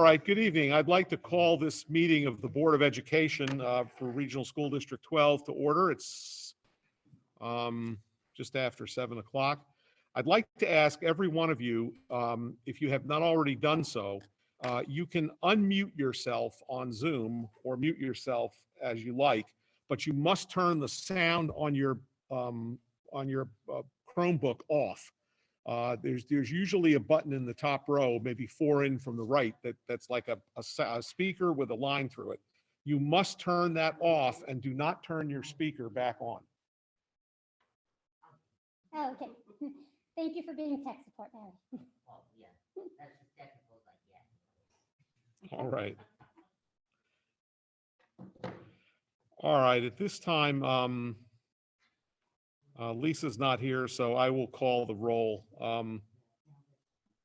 All right, good evening. I'd like to call this meeting of the Board of Education for Regional School District 12 to order. It's just after 7 o'clock. I'd like to ask every one of you, if you have not already done so, you can unmute yourself on Zoom or mute yourself as you like, but you must turn the sound on your Chromebook off. There's usually a button in the top row, maybe 4 in from the right, that's like a speaker with a line through it. You must turn that off and do not turn your speaker back on. Oh, okay. Thank you for being tech support, Mary. Oh, yeah, that's the technical, like, yeah. All right. All right, at this time, Lisa's not here, so I will call the roll.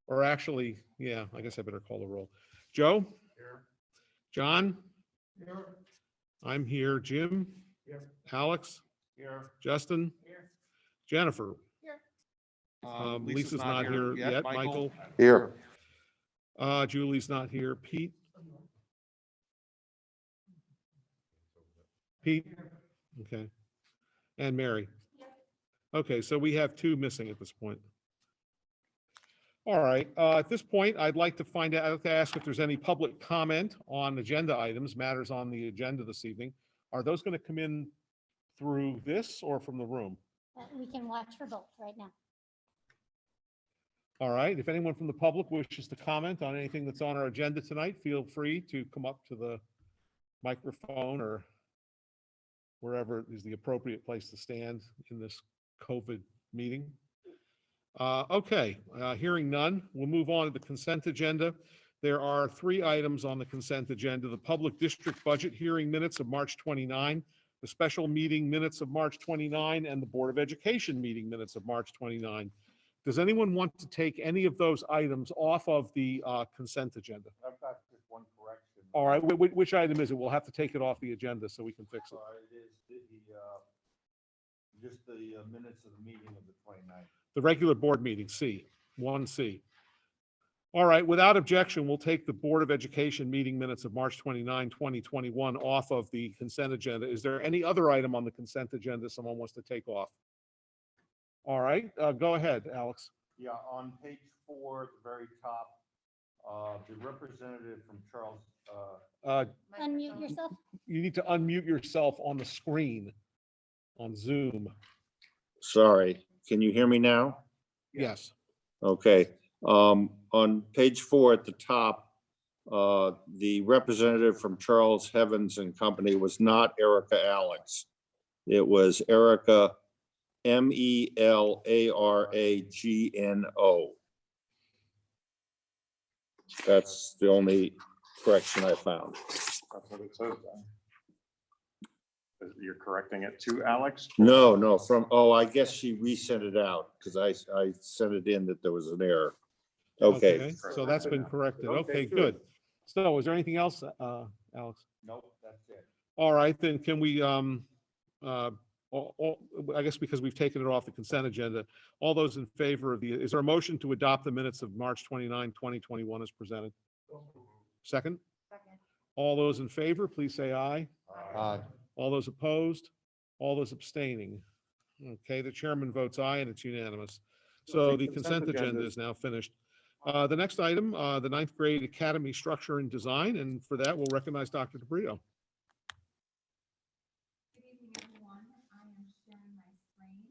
Or actually, yeah, I guess I better call the roll. Joe? Here. John? Here. I'm here. Jim? Here. Alex? Here. Justin? Here. Jennifer? Here. Lisa's not here yet. Michael? Here. Julie's not here. Pete? Pete? Okay. And Mary? Okay, so we have 2 missing at this point. All right, at this point, I'd like to ask if there's any public comment on agenda items, matters on the agenda this evening. Are those going to come in through this or from the room? We can watch for both right now. All right, if anyone from the public wishes to comment on anything that's on our agenda tonight, feel free to come up to the microphone or wherever is the appropriate place to stand in this COVID meeting. Okay, hearing none, we'll move on to the consent agenda. There are 3 items on the consent agenda: the public district budget hearing minutes of March 29, the special meeting minutes of March 29, and the Board of Education meeting minutes of March 29. Does anyone want to take any of those items off of the consent agenda? I've got just one correction. All right, which item is it? We'll have to take it off the agenda so we can fix it. It is just the minutes of the meeting of the 29th. The regular board meeting, C, 1C. All right, without objection, we'll take the Board of Education meeting minutes of March 29, 2021 off of the consent agenda. Is there any other item on the consent agenda someone wants to take off? All right, go ahead, Alex. Yeah, on page 4 at the very top, the representative from Charles. Unmute yourself. You need to unmute yourself on the screen on Zoom. Sorry, can you hear me now? Yes. Okay, on page 4 at the top, the representative from Charles Heavens and Company was not Erica Alex. It was Erica MELARAGNO. That's the only correction I found. That's what it says then. You're correcting it to Alex? No, I guess she resent it out because I sent it in that there was an error. Okay. So that's been corrected. Okay, Okay, good. So is there anything else, Alex? Nope, that's it. All right, then can we, I guess because we've taken it off the consent agenda, all those in favor of is there a motion to adopt the minutes of March 29, 2021 as presented? Second? Second. All those in favor, please say aye. Aye. All those opposed? All those abstaining? Okay, the chairman votes aye and it's unanimous. So the consent agenda is now finished. The next item, the 9th grade academy structure and design, and for that, we'll recognize Dr. DeBrito. Good evening, everyone. I am sharing my screen.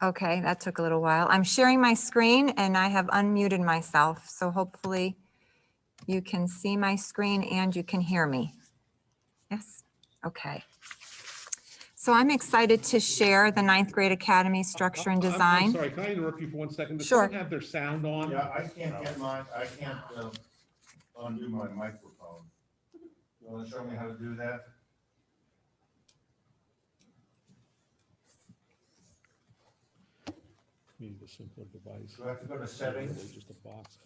Okay, that took a little while. I'm sharing my screen and I have unmuted myself, so hopefully you can see my screen and you can hear me. Yes? Okay. So I'm excited to share the 9th grade academy structure and I'm design. sorry, can I interrupt you for 1 second? Does Sure. someone have their sound on? Yeah, I can't get mine, I can't undo my microphone. You want to show me how to do that? Need a simpler device. Do I have to go to settings? Really just a box.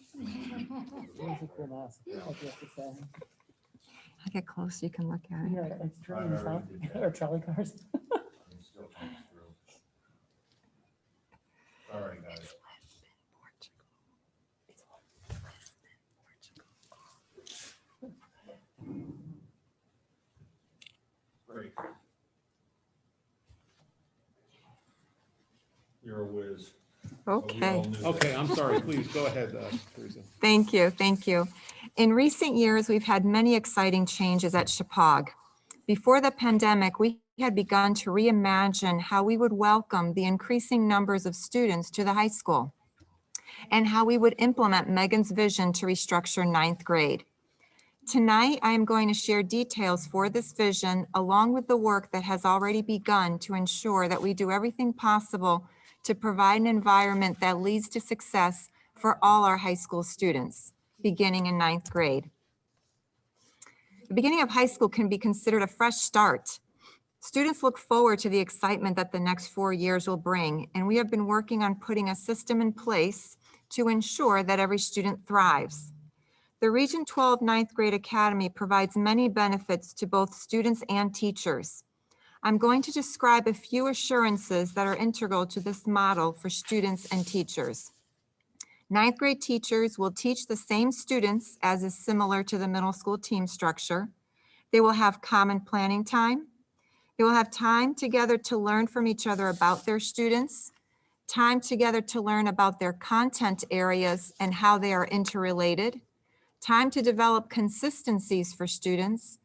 I'll get close, you can look at it. Yeah, it's trains, huh? already did that. Or trolley cars. It still comes through. Sorry, guys. Great. You're a whiz. But we all Okay. knew that. Okay, I'm sorry, please, go ahead, Teresa. Thank you, thank you. In recent years, we've had many exciting changes at Chapag. Before the pandemic, we had begun to reimagine how we would welcome the increasing numbers of students to the high school and how we would implement Megan's vision to restructure ninth grade. Tonight, I am going to share details for this vision along with the work that has already begun to ensure that we do everything possible to provide an environment that leads to success for all our high school students, beginning in ninth grade. The beginning of high school can be considered a fresh start. Students look forward to the excitement that the next 4 years will bring, and we have been working on putting a system in place to ensure that every student thrives. The Region 12 Ninth Grade Academy provides many benefits to both students and teachers. I'm going to describe a few assurances that are integral to this model for students and teachers. Ninth grade teachers will teach the same students as is similar to the middle school team structure. They will have common planning time. They will have time together to learn from each other about their students, time together to learn about their content areas and how they are interrelated, time to develop consistencies for students,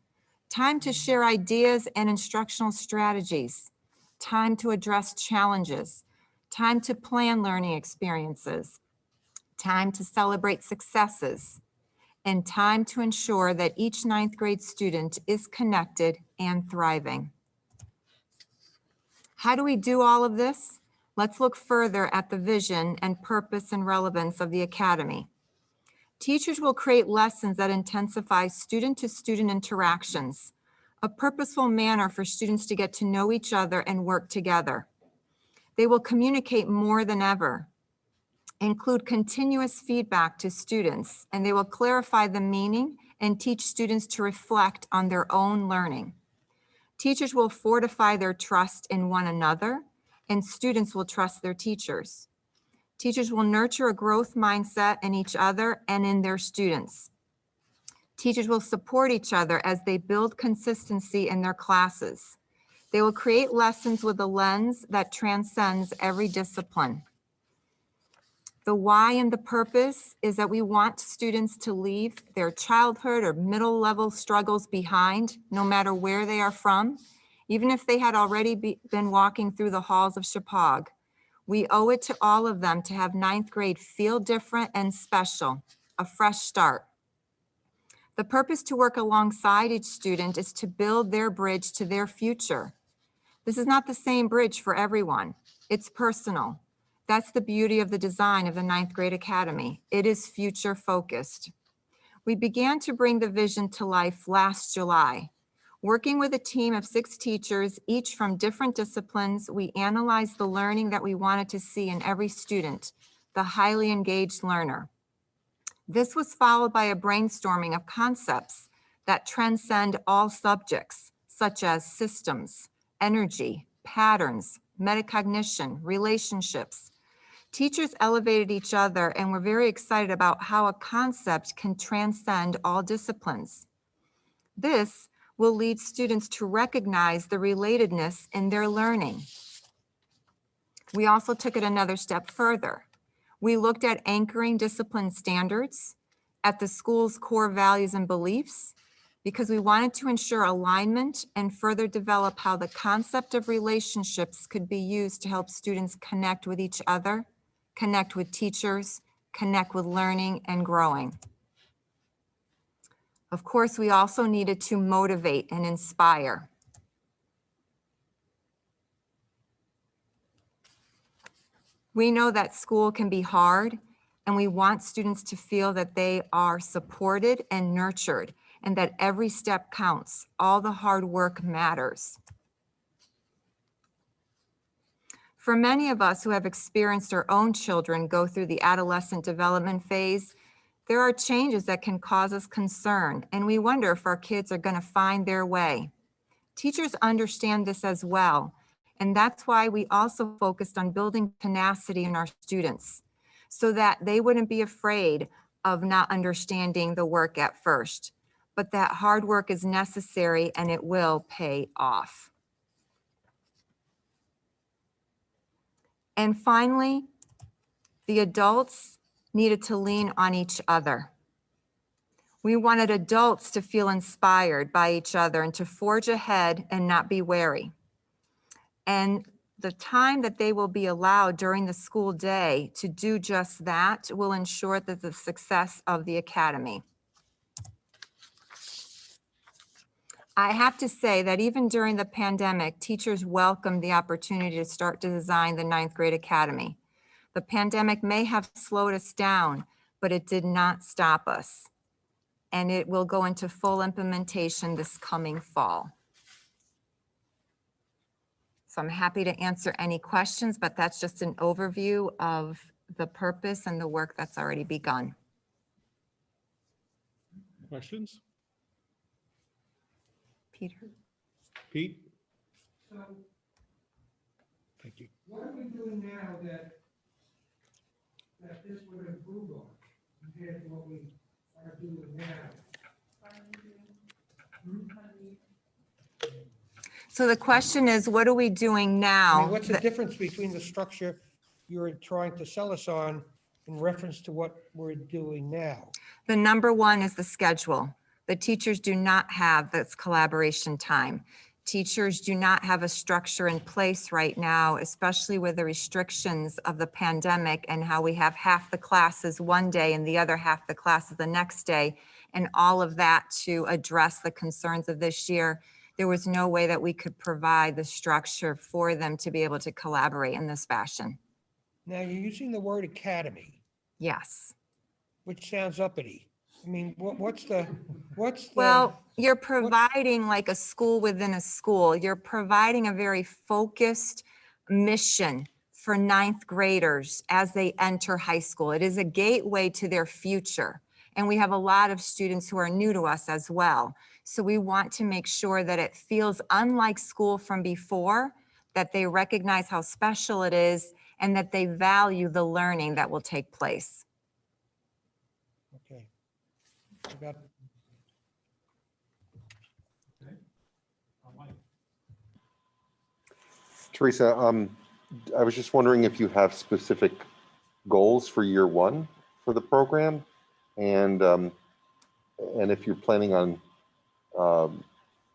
time to share ideas and instructional strategies, time to address challenges, time to plan learning experiences, time to celebrate successes, and time to ensure that each ninth grade student is connected and thriving. How do we do all of this? Let's look further at the vision and purpose and relevance of the Academy. Teachers will create lessons that intensify student-to-student interactions, a purposeful manner for students to get to know each other and work together. They will communicate more than ever, include continuous feedback to students, and they will clarify the meaning and teach students to reflect on their own learning. Teachers will fortify their trust in one another, and students will trust their teachers. Teachers will nurture a growth mindset in each other and in their students. Teachers will support each other as they build consistency in their classes. They will create lessons with a lens that transcends every discipline. The why and the purpose is that we want students to leave their childhood or middle level struggles behind, no matter where they are from, even if they had already been walking through the halls of Chapag. We owe it to all of them to have ninth grade feel different and special, a fresh start. The purpose to work alongside each student is to build their bridge to their future. This is not the same bridge for everyone. It's personal. That's the beauty of the design of the ninth grade academy. It is future focused. We began to bring the vision to life last July. Working with a team of 6 teachers, each from different disciplines, we analyzed the learning that we wanted to see in every student, the highly engaged learner. This was followed by a brainstorming of concepts that transcend all subjects, such as systems, energy, patterns, metacognition, relationships. Teachers elevated each other and were very excited about how a concept can transcend all disciplines. This will lead students to recognize the relatedness in their learning. We also took it another step further. We looked at anchoring discipline standards, at the school's core values and beliefs, because we wanted to ensure alignment and further develop how the concept of relationships could be used to help students connect with each other, connect with teachers, connect with learning and growing. Of course, we also needed to motivate and inspire. We know that school can be hard, and we want students to feel that they are supported and nurtured, and that every step counts. All the hard work matters. For many of us who have experienced our own children go through the adolescent development phase, there are changes that can cause us concern, and we wonder if our kids are going to find their way. Teachers understand this as well, and that's why we also focused on building tenacity in our students so that they wouldn't be afraid of not understanding the work at first, but that hard work is necessary and it will pay off. And finally, the adults needed to lean on each other. We wanted adults to feel inspired by each other and to forge ahead and not be wary. And the time that they will be allowed during the school day to do just that will ensure that the success of the academy. I have to say that even during the pandemic, teachers welcomed the opportunity to start to design the 9th grade academy. The pandemic may have slowed us down, but it did not stop us. And it will go into full implementation this coming fall. So I'm happy to answer any questions, but that's just an overview of the purpose and the work that's already begun. Questions? Peter? Pete? So Thank you. what are we doing now that this would improve on compared to what we are doing now? So the question is, what are we doing I now? mean, what's the difference between the structure you're trying to sell us on in reference to what we're doing now? The number one is the schedule. The teachers do not have this collaboration time. Teachers do not have a structure in place right now, especially with the restrictions of the pandemic and how we have half the classes one day and the other half the classes the next day, and all of that to address the concerns of this year. There was no way that we could provide the structure for them to be able to collaborate in this fashion. Now, you're using the word academy, Yes. which sounds uppity. I mean, what's the? Well, you're providing like a school within a school. You're providing a very focused mission for 9th graders as they enter high school. It is a gateway to their future. And we have a lot of students who are new to us as well. So we want to make sure that it feels unlike school from before, that they recognize how special it is, and that they value the learning that will take place. Okay. I got- Teresa, I was just wondering if you have specific goals for year one for the program, and if you're planning on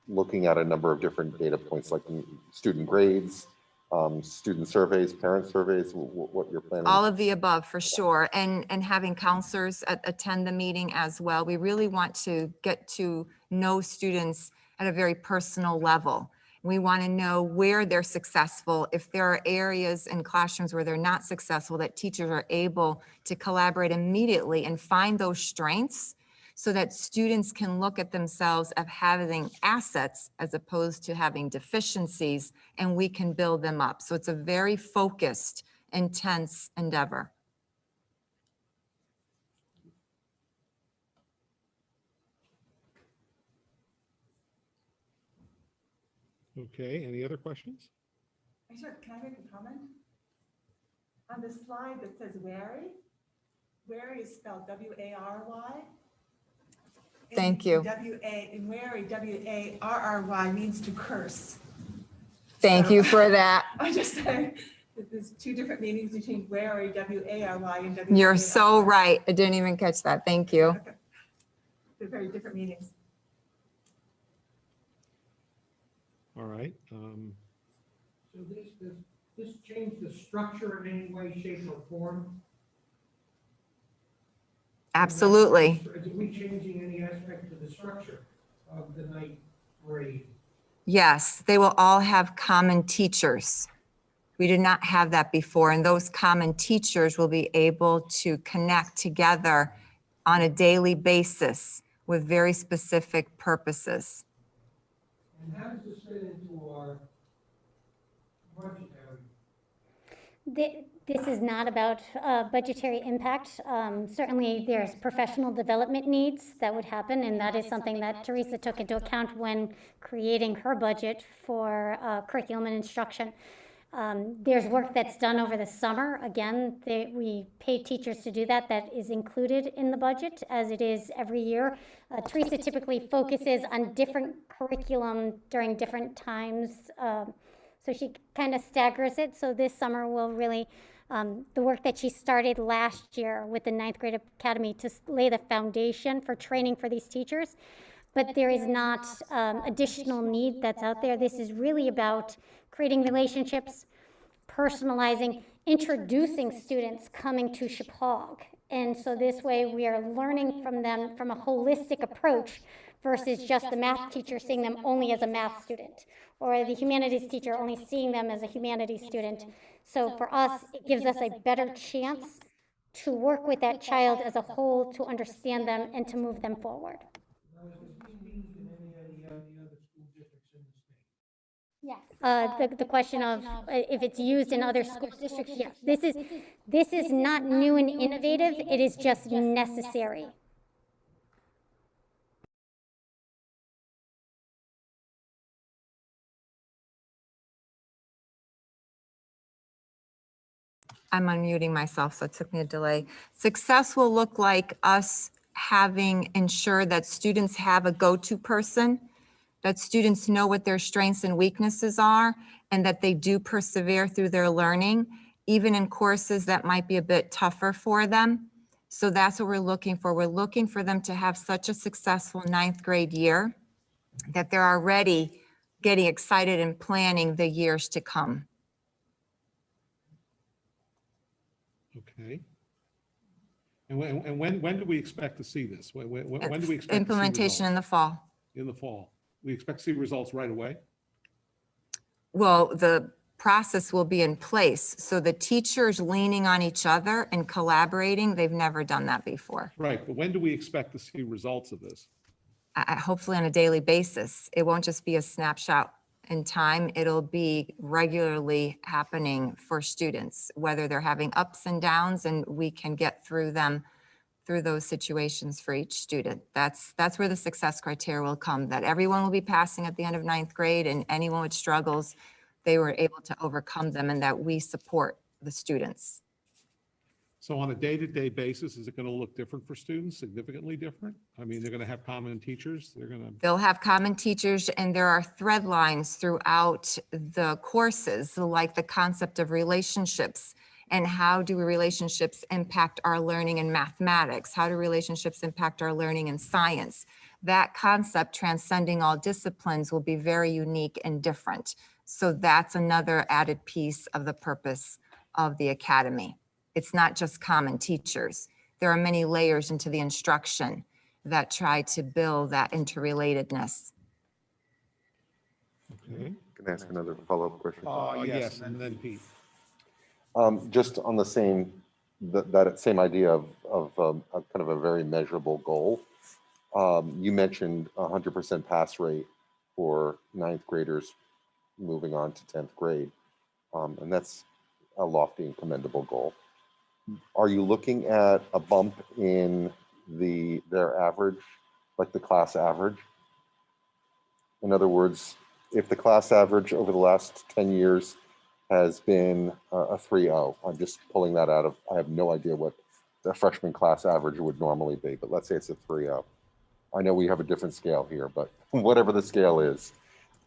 looking at a number of different data points like student grades, student surveys, parent surveys, what you're planning. All of the above, for sure, and having counselors attend the meeting as well. We really want to get to know students at a very personal level. We want to know where they're successful. If there are areas in classrooms where they're not successful, that teachers are able to collaborate immediately and find those strengths so that students can look at themselves as having assets as opposed to having deficiencies, and we can build them up. So it's a very focused, intense endeavor. Okay, any other questions? Sure, can I make a comment? On the slide that says wary, wary is spelled W-A-R-Y. Thank you. And wary, W-A-R-R-Y means to curse. Thank you for that. I'm just saying that there's two different meanings between wary, W-A-R-Y, and W-A-R-Y. You're so right. I didn't even catch that. Thank you. Okay. They're very different meanings. All right. So does this change the structure in any way, shape, or form? Absolutely. Are we changing any aspect of the structure of the 9th grade? Yes, they will all have common teachers. We did not have that before, and those common teachers will be able to connect together on a daily basis with very specific purposes. And how does this fit into our budget? This is not about budgetary impact. Certainly, there's professional development needs that would happen, and that is something that Teresa took into account when creating her budget for curriculum and instruction. There's work that's done over the summer. Again, we pay teachers to do that. That is included in the budget, as it is every year. Teresa typically focuses on different curriculum during different times. So she kind of staggers it. So this summer will really, the work that she started last year with the 9th grade academy to lay the foundation for training for these teachers. But there is not additional need that's out there. This is really about creating relationships, personalizing, introducing students coming to Chapag. And so this way we are learning from them from a holistic approach versus just the math teacher seeing them only as a math student, or the humanities teacher only seeing them as a humanities student. So for us, it gives us a better chance to work with that child as a whole, to understand them and to move them forward. Now, is this being used in any of the other school districts in the state? Yes. The question of if it's used in other school districts, yes. This is not new and innovative. It is just necessary. I'm unmuting myself, so it took me a delay. Success will look like us having ensured that students have a go-to person, that students know what their strengths and weaknesses are, and that they do persevere through their learning, even in courses that might be a bit tougher for them. So that's what we're looking for. We're looking for them to have such a successful 9th grade year that they're already getting excited and planning the years to come. Okay. And when do we expect to see this? When do we expect to see Implementation in the results? fall. In the fall. We expect to see results right away? Well, the process will be in place. So the teachers leaning on each other and collaborating, they've never done that before. Right, but when do we expect to see results of this? Hopefully on a daily basis. It won't just be a snapshot in time. It'll be regularly happening for students, whether they're having ups and downs, and we can get through those situations for each student. That's where the success criteria will come, that everyone will be passing at the end of 9th grade, and anyone with struggles, they were able to overcome them, and that we support the students. So on a day-to-day basis, is it going to look different for students, significantly different? I mean, they're going to have common teachers, They'll have common teachers, and there are thread lines throughout the courses, like the concept of relationships. And how do relationships impact our learning in mathematics? How do relationships impact our learning in science? That concept, transcending all disciplines, will be very unique and different. So that's another added piece of the purpose of the academy. It's not just common teachers. There are many layers into the instruction that try to build that interrelatedness. Okay. Can I ask another follow-up question? Yes, and then Pete. Just on the same, that same idea of a kind of a very measurable goal. You mentioned 100% pass rate for 9th graders moving on to 10th grade. And that's a lofty and commendable goal. Are you looking at a bump in their average, like the class average? In other words, if the class average over the last 10 years has been a 3.0, I'm just pulling that out of, I have no idea what the freshman class average would normally be, but let's say it's a 3.0. I know we have a different scale here, but whatever the scale is,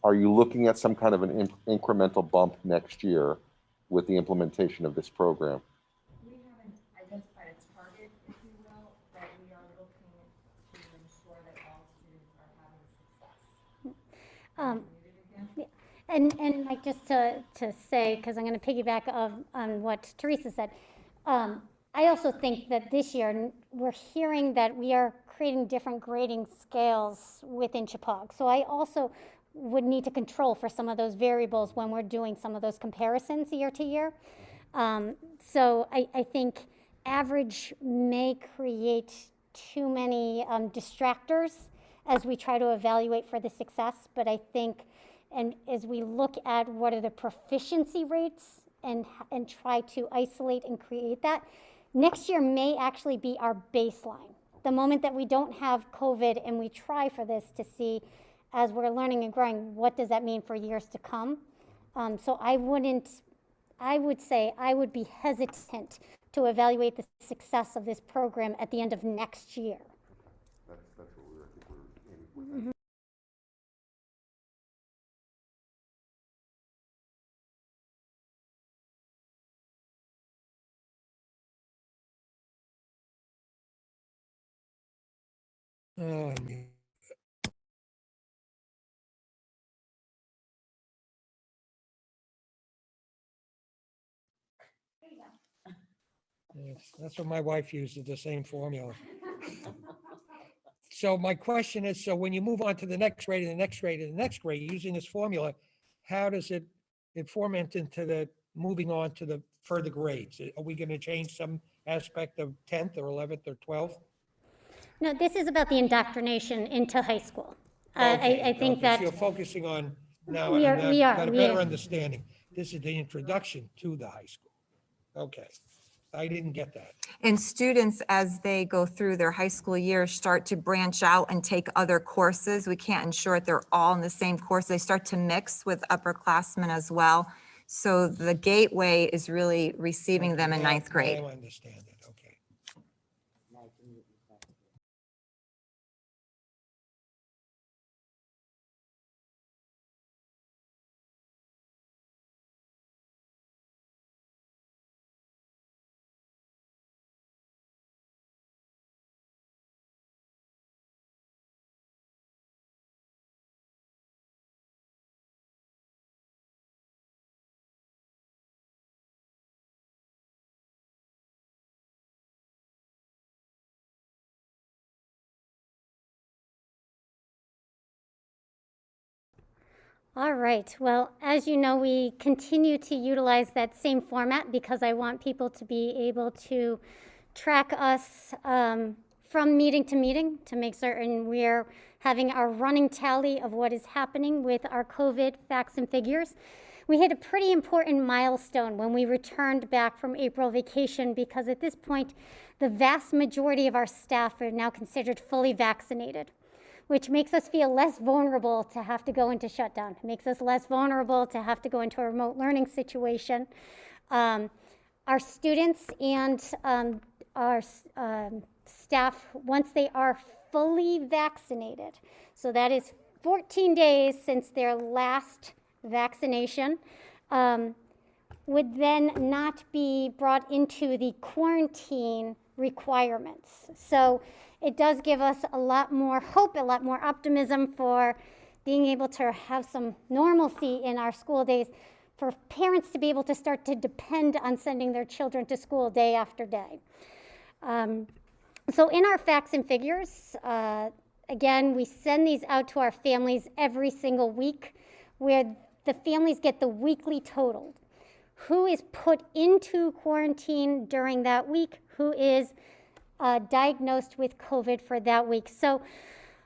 are you looking at some kind of an incremental bump next year with the implementation of this program? We haven't identified a target, if you will, but we are looking to ensure that all students are having success. And like just to say, because I'm going to piggyback on what Teresa said, I also think that this year we're hearing that we are creating different grading scales within Chapag. So I also would need to control for some of those variables when we're doing some of those comparisons year to year. So I think average may create too many distractors as we try to evaluate for the success, but I think, and as we look at what are the proficiency rates and try to isolate and create that. Next year may actually be our baseline. The moment that we don't have COVID and we try for this to see, as we're learning and growing, what does that mean for years to come? So I would say I would be hesitant to evaluate the success of this program at the end of next year. That's what I think we're aiming for. Oh, yes, that's what my wife uses, the same formula. So my question is, so when you move on to the next grade and the next grade and the next grade, using this formula, how does it format into the moving on to the further grades? Are we going to change some aspect of 10th or 11th or 12th? No, this is about the indoctrination into high school. Okay, I think okay, that so you're focusing on now, We are- and I've we are- got a we better are. understanding. This is the introduction to the high school. Okay, I didn't get that. And students, as they go through their high school year, start to branch out and take other courses. We can't ensure that they're all in the same course. They start to mix with upperclassmen as well. So the gateway is really receiving them in Now- ninth grade. Now I understand it, okay. All right. Well, as you know, we continue to utilize that same format because I want people to be able to track us from meeting to meeting to make certain we're having our running tally of what is happening with our COVID facts and figures. We hit a pretty important milestone when we returned back from April vacation because at this point, the vast majority of our staff are now considered fully vaccinated, which makes us feel less vulnerable to have to go into shutdown. It makes us less vulnerable to have to go into a remote learning situation. Our students and our staff, once they are fully vaccinated, so that is 14 days since their last vaccination, would then not be brought into the quarantine requirements. So it does give us a lot more hope, a lot more optimism for being able to have some normalcy in our school days, for parents to be able to start to depend on sending their children to school day after day. So in our facts and figures, again, we send these out to our families every single week where the families get the weekly total. Who is put into quarantine during that week? Who is diagnosed with COVID for that week? So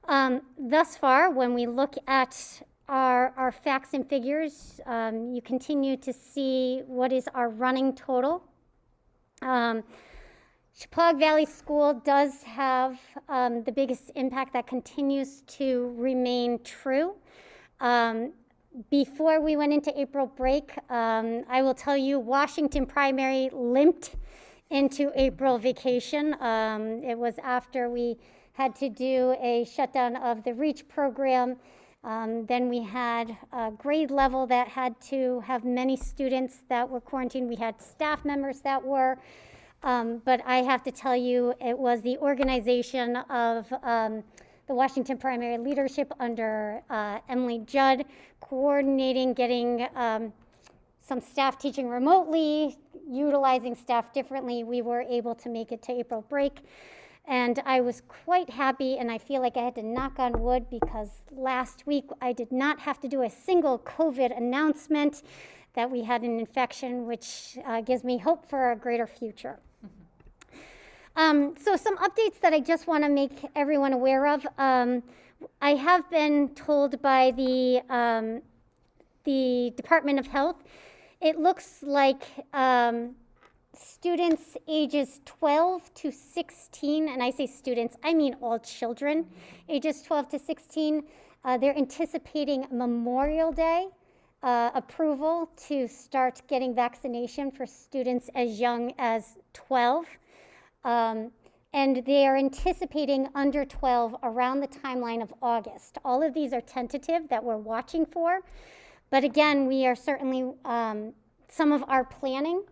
thus far, when we look at our facts and figures, you continue to see what is our running total. Chippewa Valley School does have the biggest impact. That continues to remain true. Before we went into April break, I will tell you, Washington Primary limped into April vacation. It was after we had to do a shutdown of the REACH program. Then we had a grade level that had to have many students that were quarantined. We had staff members that were. But I have to tell you, it was the organization of the Washington Primary leadership under Emily Judd, coordinating, getting some staff teaching remotely, utilizing staff differently. We were able to make it to April break. And I was quite happy, and I feel like I had to knock on wood because last week I did not have to do a single COVID announcement that we had an infection, which gives me hope for a greater future. So some updates that I just want to make everyone aware of. I have been told by the Department of Health it looks like students ages 12 to 16, and I say students, I mean all children, ages 12 to 16, they're anticipating Memorial Day approval to start getting vaccination for students as young as 12. And they are anticipating under 12 around the timeline of August. All of these are tentative that we're watching for. But again, we are certainly, some of our planning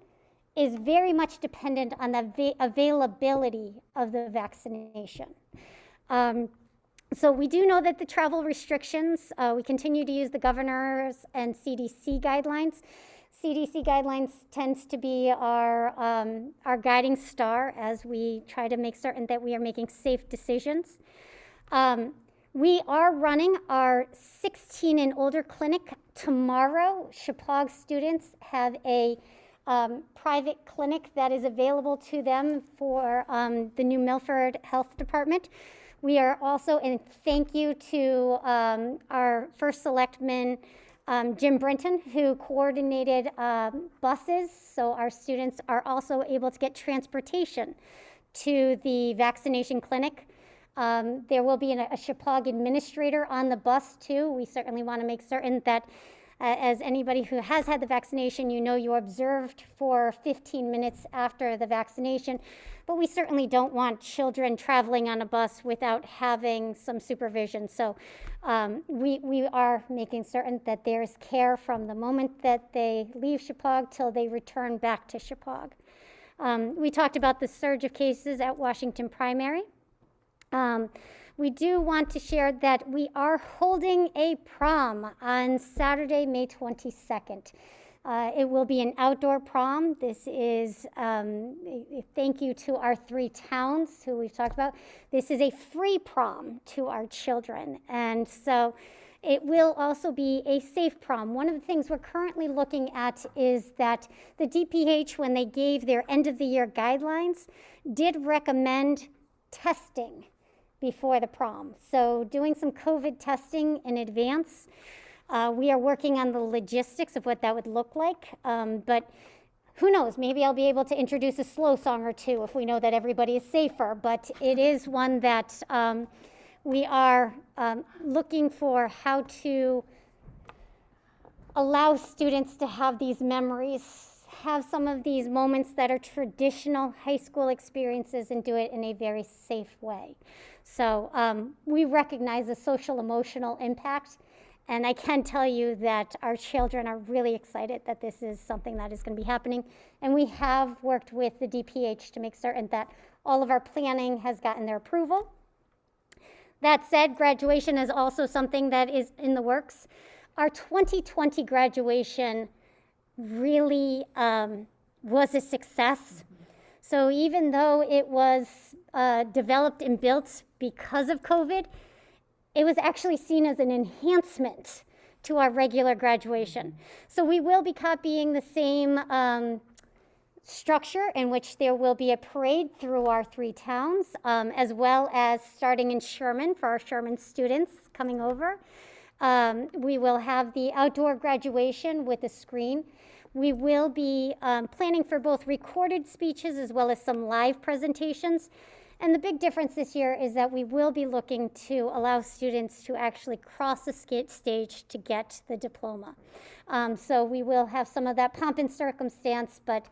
is very much dependent on the availability of the vaccination. So we do know that the travel restrictions, we continue to use the governor's and CDC guidelines. CDC guidelines tends to be our guiding star as we try to make certain that we are making safe decisions. We are running our 16 and older clinic tomorrow. Chippewa students have a private clinic that is available to them for the New Milford Health Department. We are also, and thank you to our first selectman, Jim Brinton, who coordinated buses, so our students are also able to get transportation to the vaccination clinic. There will be a Chippewa administrator on the bus too. We certainly want to make certain that as anybody who has had the vaccination, you know you're observed for 15 minutes after the vaccination. But we certainly don't want children traveling on a bus without having some supervision. So we are making certain that there's care from the moment that they leave Chippewa till they return back to Chippewa. We talked about the surge of cases at Washington Primary. We do want to share that we are holding a prom on Saturday, May 22nd. It will be an outdoor prom. This is a thank you to our 3 towns who we've talked about. This is a free prom to our children. And so it will also be a safe prom. One of the things we're currently looking at is that the DPH, when they gave their end of the year guidelines, did recommend testing before the prom. So doing some COVID testing in advance. We are working on the logistics of what that would look like, but who knows, maybe I'll be able to introduce a slow song or two if we know that everybody is safer, but it is one that we are looking for how to allow students to have these memories, have some of these moments that are traditional high school experiences and do it in a very safe way. So we recognize the social emotional impact. And I can tell you that our children are really excited that this is something that is going to be happening. And we have worked with the DPH to make certain that all of our planning has gotten their approval. That said, graduation is also something that is in the works. Our 2020 graduation really was a success. So even though it was developed and built because of COVID, it was actually seen as an enhancement to our regular graduation. So we will be copying the same structure in which there will be a parade through our 3 towns, as well as starting in Sherman for our Sherman students coming over. We will have the outdoor graduation with a screen. We will be planning for both recorded speeches as well as some live presentations. And the big difference this year is that we will be looking to allow students to actually cross the stage to get the diploma. So we will have some of that pomp and circumstance, but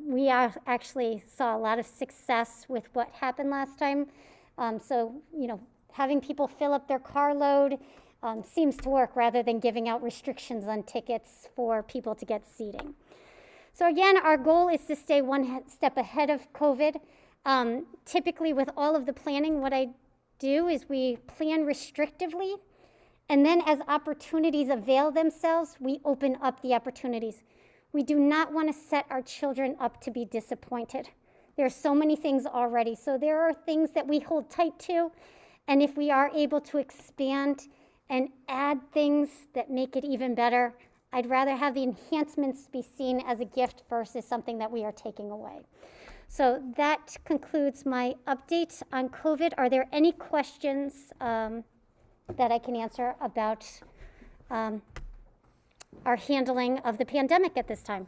we actually saw a lot of success with what happened last time. So, you know, having people fill up their carload seems to work rather than giving out restrictions on tickets for people to get seating. So again, our goal is to stay one step ahead of COVID. Typically with all of the planning, what I do is we plan restrictively, and then as opportunities avail themselves, we open up the opportunities. We do not want to set our children up to be disappointed. There are so many things already. So there are things that we hold tight to, and if we are able to expand and add things that make it even better, I'd rather have the enhancements be seen as a gift versus something that we are taking away. So that concludes my update on COVID. Are there any questions that I can answer about our handling of the pandemic at this time.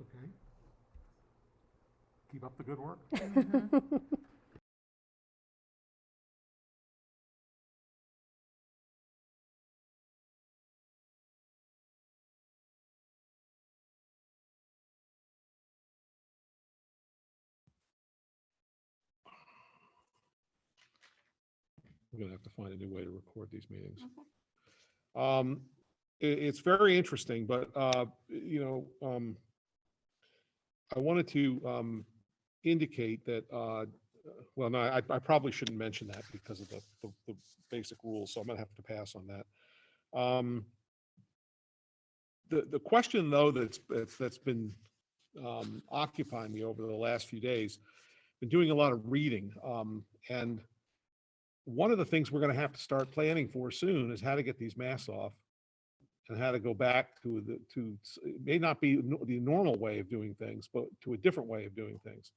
Okay. Keep up the good work. We're gonna have to find a new way to record these meetings. It's very interesting, but, I wanted to indicate that, well, no, I probably shouldn't mention that because of the basic rules, so I'm gonna have to pass on that. The question, though, that's been occupying me over the last few days, been doing a lot of reading, and one of the things we're going to have to start planning for soon is how to get these masks off and how to go back to it may not be the normal way of doing things, but to a different way of doing things.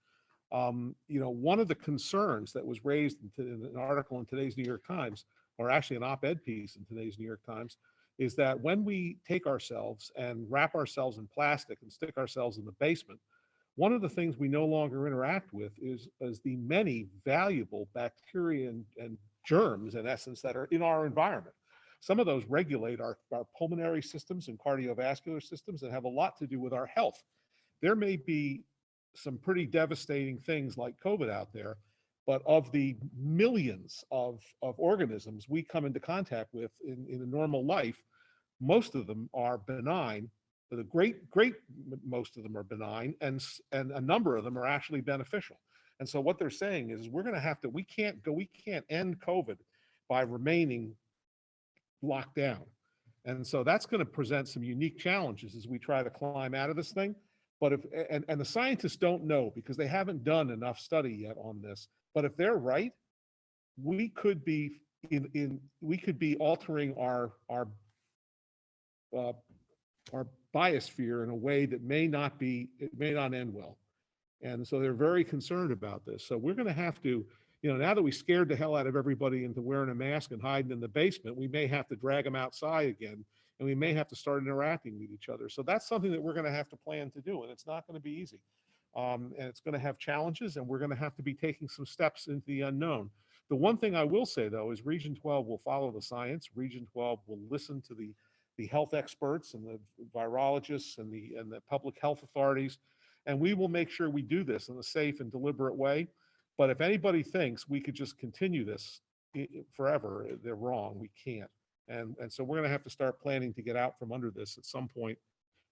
One of the concerns that was raised in an article in today's New York Times, or actually an op-ed piece in today's New York Times, is that when we take ourselves and wrap ourselves in plastic and stick ourselves in the basement, one of the things we no longer interact with is the many valuable bacteria and germs, in essence, that are in our environment. Some of those regulate our pulmonary systems and cardiovascular systems that have a lot to do with our health. There may be some pretty devastating things like COVID out there, but of the millions of organisms we come into contact with in a normal life, most of them are benign. The great most of them are benign, and a number of them are actually beneficial. And so what they're saying is we're going to have to, we can't end COVID by remaining locked down. And so that's going to present some unique challenges as we try to climb out of this thing. But and the scientists don't know because they haven't done enough study yet on this. But if they're right, we could be altering our biosphere in a way that may not end well. And so they're very concerned about this. So we're going to have to, now that we scared the hell out of everybody into wearing a mask and hiding in the basement, we may have to drag them outside again, and we may have to start interacting with each other. So that's something that we're going to have to plan to do, and it's not going to be easy. And it's going to have challenges, and we're going to have to be taking some steps into the unknown. The one thing I will say, though, is Region 12 will follow the science. Region 12 will listen to the health experts and the virologists and the public health authorities, and we will make sure we do this in a safe and deliberate way. But if anybody thinks we could just continue this forever, they're wrong. We can't. And so we're going to have to start planning to get out from under this at some point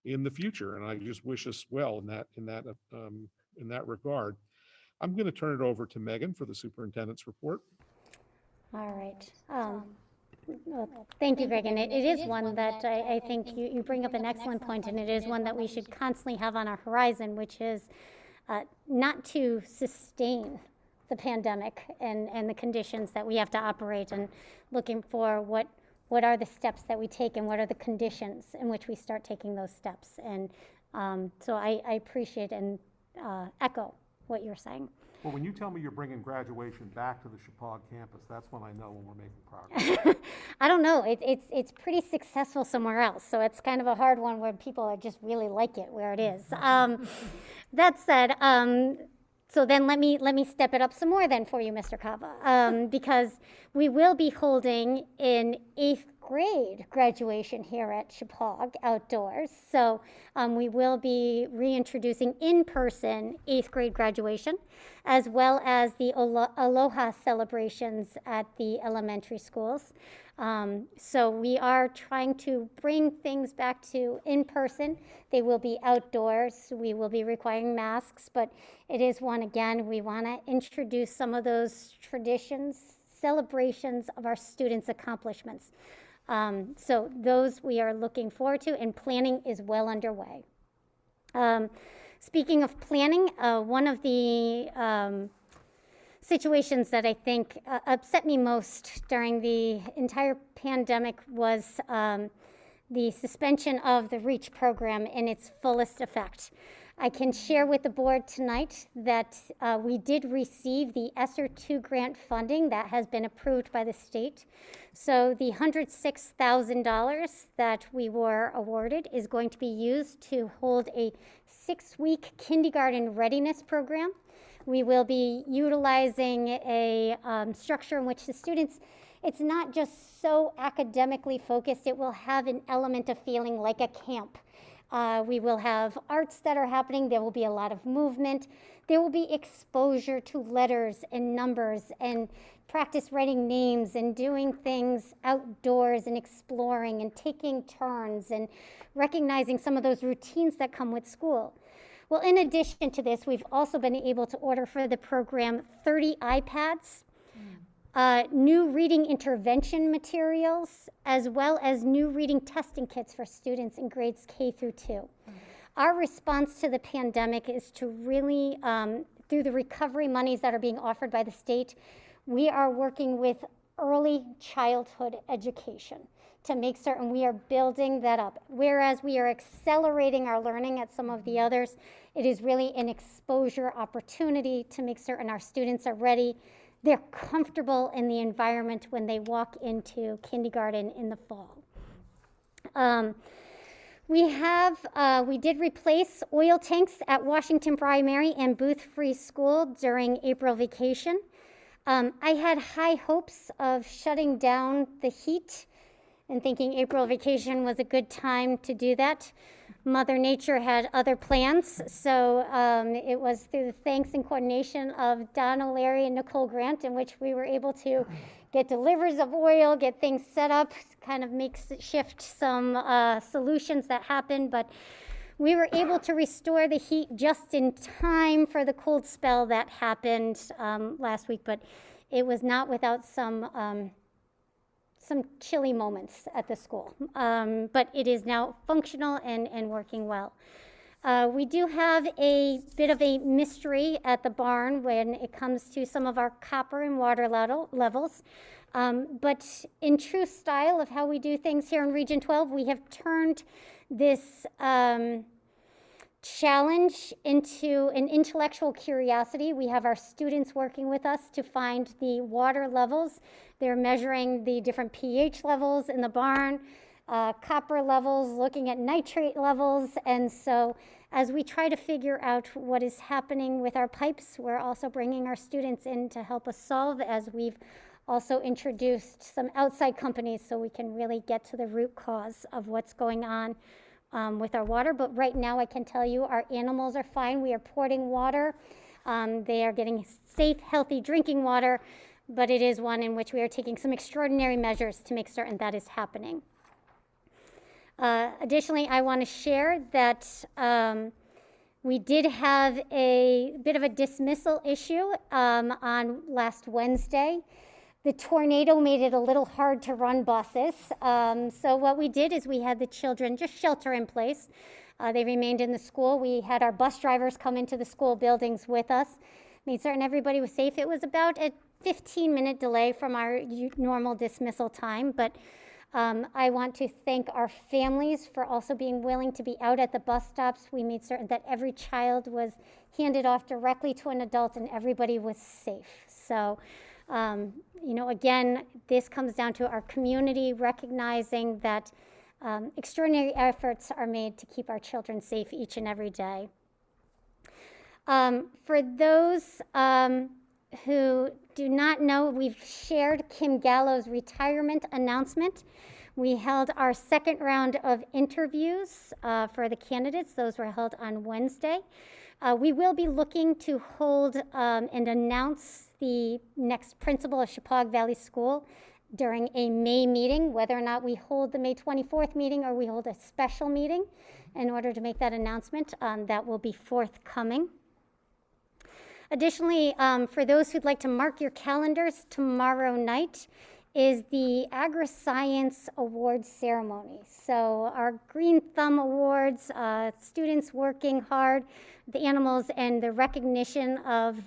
in the future. And I just wish us well in that regard. I'm going to turn it over to Megan for the superintendent's report. All right. Well, thank you, Greg. And it is one that I think you bring up an excellent point, and it is one that we should constantly have on our horizon, which is not to sustain the pandemic and the conditions that we have to operate, and looking for what are the steps that we take and what are the conditions in which we start taking those steps. And so I appreciate and echo what you're saying. Well, when you tell me you're bringing graduation back to the Chippewa campus, that's when I know when we're making progress. I don't know. It's pretty successful somewhere else, so it's kind of a hard one where people are just really like it where it is. That said, so then let me step it up some more then for you, Mr. Kava, because we will be holding an 8th grade graduation here at Chippewa outdoors. So we will be reintroducing in-person 8th grade graduation, as well as the Aloha celebrations at the elementary schools. So we are trying to bring things back to in-person. They will be outdoors. We will be requiring masks, but it is one, again, we want to introduce some of those traditions, celebrations of our students' accomplishments. So those we are looking forward to, and planning is well underway. Speaking of planning, one of the situations that I think upset me most during the entire pandemic was the suspension of the REACH program in its fullest effect. I can share with the board tonight that we did receive the ESSER 2 grant funding that has been approved by the state. So the $106,000 that we were awarded is going to be used to hold a 6-week kindergarten readiness program. We will be utilizing a structure in which the students, it's not just so academically focused, it will have an element of feeling like a camp. We will have arts that are happening. There will be a lot of movement. There will be exposure to letters and numbers and practice writing names and doing things outdoors and exploring and taking turns and recognizing some of those routines that come with school. Well, in addition to this, we've also been able to order for the program 30 iPads, new reading intervention materials, as well as new reading testing kits for students in grades K through 2. Our response to the pandemic is to really, through the recovery monies that are being offered by the state, we are working with early childhood education to make certain we are building that up. Whereas we are accelerating our learning at some of the others, it is really an exposure opportunity to make certain our students are ready. They're comfortable in the environment when they walk into kindergarten in the fall. We did replace oil tanks at Washington Primary and Booth Free School during April vacation. I had high hopes of shutting down the heat and thinking April vacation was a good time to do that. Mother Nature had other plans, so it was through the thanks and coordination of Don O'Leary and Nicole Grant in which we were able to get deliveries of oil, get things set up, kind of shift some solutions that happened, but we were able to restore the heat just in time for the cold spell that happened last week, but it was not without some chilly moments at the school, but it is now functional and working well. We do have a bit of a mystery at the barn when it comes to some of our copper and water levels, but in true style of how we do things here in Region 12, we have turned this challenge into an intellectual curiosity. We have our students working with us to find the water levels. They're measuring the different pH levels in the barn, copper levels, looking at nitrate levels. And so as we try to figure out what is happening with our pipes, we're also bringing our students in to help us solve, as we've also introduced some outside companies so we can really get to the root cause of what's going on with our water. But right now I can tell you our animals are fine. We are porting water. They are getting safe, healthy drinking water, but it is one in which we are taking some extraordinary measures to make certain that is happening. Additionally, I want to share that we did have a bit of a dismissal issue on last Wednesday. The tornado made it a little hard to run buses. So what we did is we had the children just shelter in place. They remained in the school. We had our bus drivers come into the school buildings with us, made certain everybody was safe. It was about a 15-minute delay from our normal dismissal time, but I want to thank our families for also being willing to be out at the bus stops. We made certain that every child was handed off directly to an adult and everybody was safe. So, you know, again, this comes down to our community recognizing that extraordinary efforts are made to keep our children safe each and every day. For those who do not know, we've shared Kim Gallo's retirement announcement. We held our second round of interviews for the candidates. Those were held on Wednesday. We will be looking to hold and announce the next principal of Chappaqua Valley School during a May meeting, whether or not we hold the May 24th meeting or we hold a special meeting in order to make that announcement. That will be forthcoming. Additionally, for those who'd like to mark your calendars, tomorrow night is the Agri-Science Awards ceremony. So our Green Thumb Awards, students working hard, the animals, and the recognition of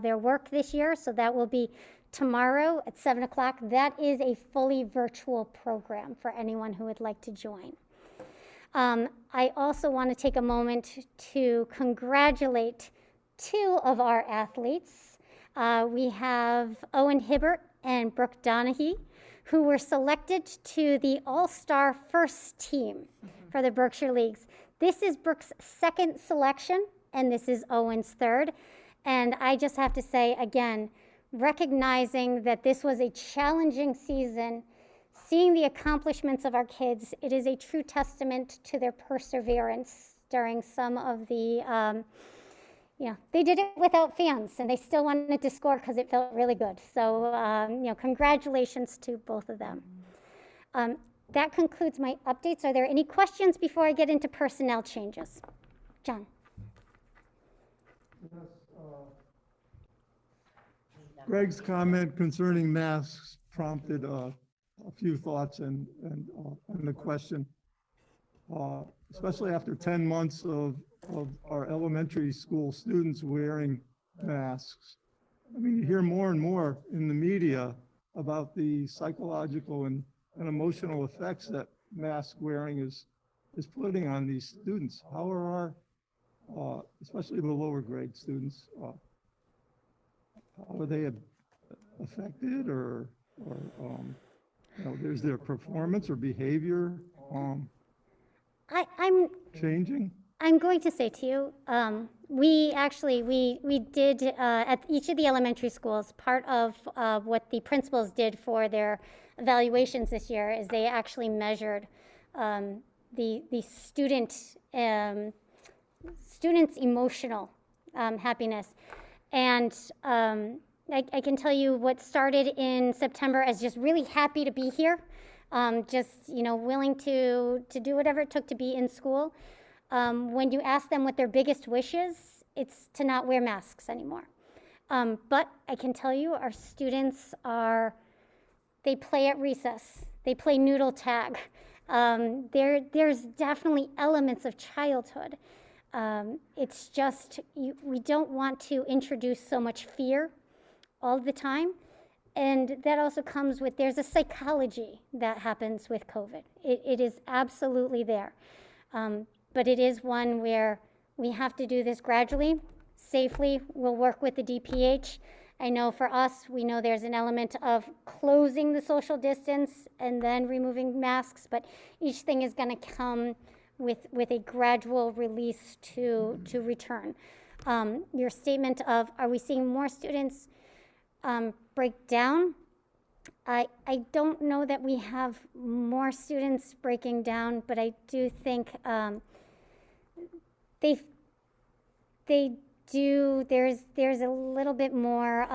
their work this year. So that will be tomorrow at 7 o'clock. That is a fully virtual program for anyone who would like to join. I also want to take a moment to congratulate two of our athletes. We have Owen Hibbert and Brooke Donaghy, who were selected to the All-Star First Team for the Berkshire Leagues. This is Brooke's second selection, and this is Owen's third. And I just have to say, again, recognizing that this was a challenging season, seeing the accomplishments of our kids, it is a true testament to their perseverance during some of the, they did it without fans, and they still wanted to score because it felt really good. So, congratulations to both of them. That concludes my updates. Are there any questions before I get into personnel changes? John? Greg's comment concerning masks prompted a few thoughts and a question. Especially after 10 months of our elementary school students wearing masks. I mean, you hear more and more in the media about the psychological and emotional effects that mask wearing is putting on these students. How are our, especially the lower grade students, how are they affected, or there's their performance or behavior I'm changing? I'm going to say to you, we did at each of the elementary schools, part of what the principals did for their evaluations this year is they actually measured the students' emotional happiness. And I can tell you what started in September as just really happy to be here, willing to do whatever it took to be in school. When you ask them what their biggest wish is, it's to not wear masks anymore. But I can tell you our students they play at recess, they play noodle tag. There's definitely elements of childhood. It's just, we don't want to introduce so much fear all the time. And that also comes with, there's a psychology that happens with COVID. It is absolutely there. But it is one where we have to do this gradually, safely. We'll work with the DPH. I know for us, we know there's an element of closing the social distance and then removing masks, but each thing is gonna come with a gradual release to return. Your statement of, are we seeing more students break down? I don't know that we have more students breaking down, but I do think there's a little bit more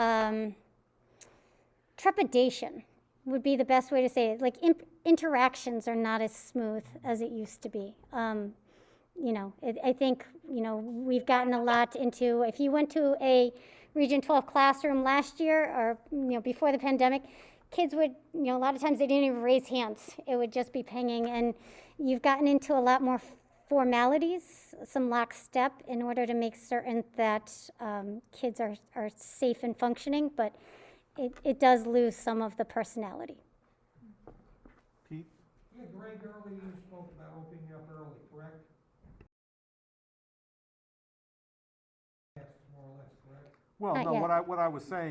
trepidation would be the best way to say it. Like interactions are not as smooth as it used to be. I think, we've gotten a lot into, if you went to a Region 12 classroom last year or, before the pandemic, kids would, a lot of times they didn't even raise hands. It would just be pinging. And you've gotten into a lot more formalities, some lockstep in order to make certain that kids are safe and functioning, but it does lose some of the personality. Pete? Yeah, Greg, earlier you spoke about opening up early, correct? Yes, more or less, correct? Well, Not no, yet. what I was saying.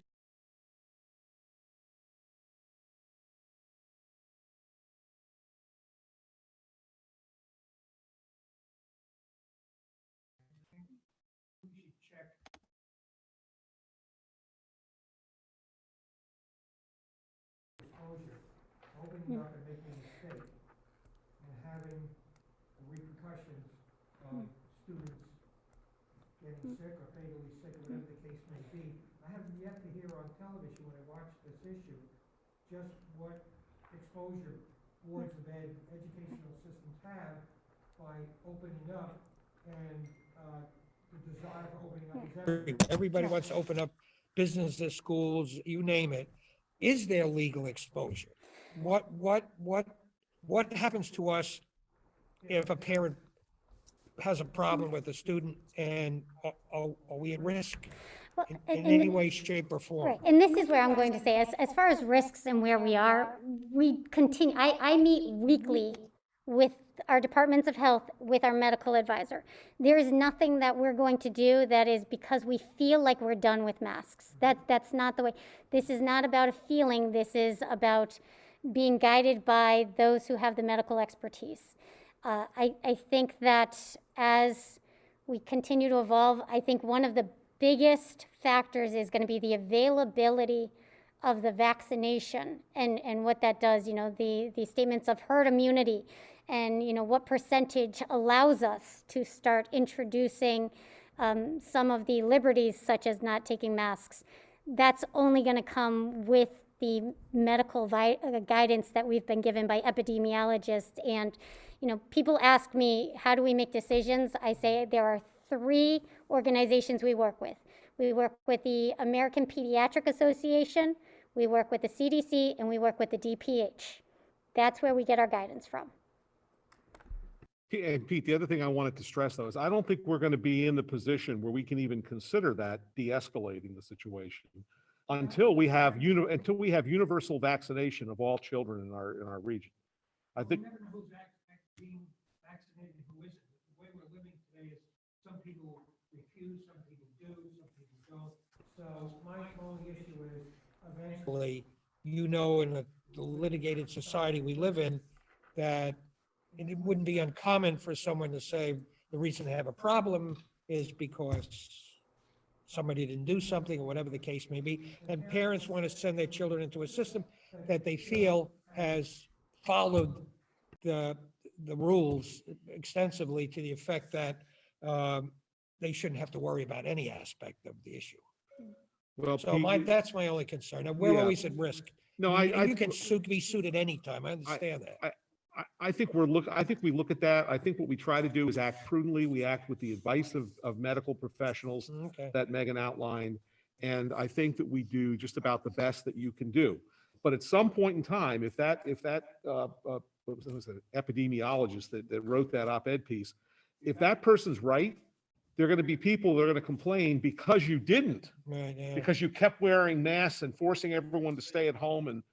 We should check. Exposure, opening up and making a mistake, and having the repercussions of students getting sick or fatally sick, whatever the case may be. I have yet to hear on television when I watch this issue, just what exposure boards of educational systems have by opening up, and the desire for opening up is everything. Everybody wants to open up businesses, schools, you name it. Is there legal exposure? What happens to us if a parent has a problem with a student, and are we at risk Well, in any way, shape, or form? Right, and this is where I'm going to say, as far as risks and where we are, we continue, I meet weekly with our departments of health with our medical advisor. There is nothing that we're going to do that is because we feel like we're done with masks. That's not the way. This is not about a feeling. This is about being guided by those who have the medical expertise. I think that as we continue to evolve, I think one of the biggest factors is going to be the availability of the vaccination and what that does, the statements of herd immunity and, what percentage allows us to start introducing some of the liberties such as not taking masks. That's only going to come with the medical guidance that we've been given by epidemiologists. And, people ask me, how do we make decisions? I say there are 3 organizations we work with. We work with the American Pediatric Association, we work with the CDC, and we work with the DPH. That's where we get our guidance from. And Pete, the other thing I wanted to stress though is I don't think we're going to be in the position where we can even consider that de-escalating the situation until we have universal vaccination of all children in our region. I think. We'll never know who's being vaccinated and who isn't. The way we're living today is some people refuse, some people do, some people don't. So my only issue is eventually, in the litigated society we live in, that it wouldn't be uncommon for someone to say the reason they have a problem is because somebody didn't do something or whatever the case may be. And parents want to send their children into a system that they feel has followed the rules extensively to the effect that they shouldn't have to worry about any aspect of the issue. Well, So Pete, that's my only concern. Now, we're Yeah. always at risk. No, You can be sued at any time. I understand that. I think we look at that. I think what we try to do is act prudently. We act with the advice of medical professionals Okay. that Megan outlined. And I think that we do just about the best that you can do. But at some point in time, if that what was it, epidemiologist that wrote that op-ed piece, if that person's right, there are going to be people that are going to complain because you didn't, Right, yeah. because you kept wearing masks and forcing everyone to stay at home and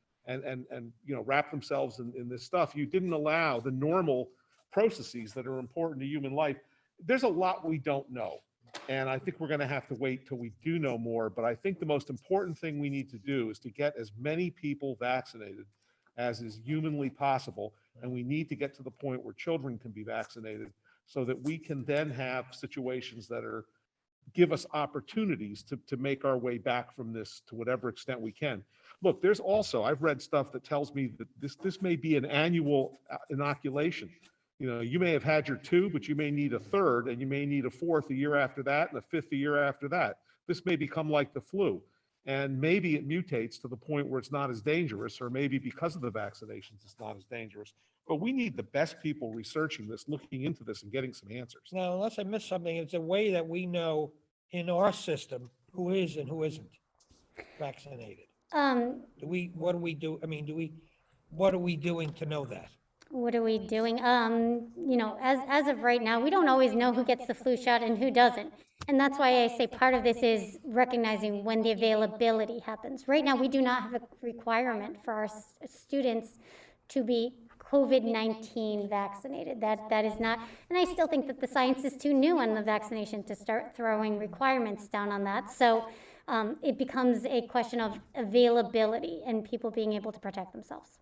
wrap themselves in this stuff. You didn't allow the normal processes that are important to human life. There's a lot we don't know. And I think we're going to have to wait till we do know more. But I think the most important thing we need to do is to get as many people vaccinated as is humanly possible. And we need to get to the point where children can be vaccinated so that we can then have situations that give us opportunities to make our way back from this to whatever extent we can. Look, there's also, I've read stuff that tells me that this may be an annual inoculation. You may have had your 2, but you may need a 3rd, and you may need a 4th a year after that, and a 5th a year after that. This may become like the flu. And maybe it mutates to the point where it's not as dangerous, or maybe because of the vaccinations, it's not as dangerous. But we need the best people researching this, looking into this, and getting some answers. Now, unless I missed something, it's a way that we know in our system who is and who isn't vaccinated. What do we do? I mean, what are we doing to know that? What are we doing? As of right now, we don't always know who gets the flu shot and who doesn't. And that's why I say part of this is recognizing when the availability happens. Right now, we do not have a requirement for our students to be COVID-19 vaccinated. That is not, and I still think that the science is too new on the vaccination to start throwing requirements down on that. So it becomes a question of availability and people being able to protect themselves.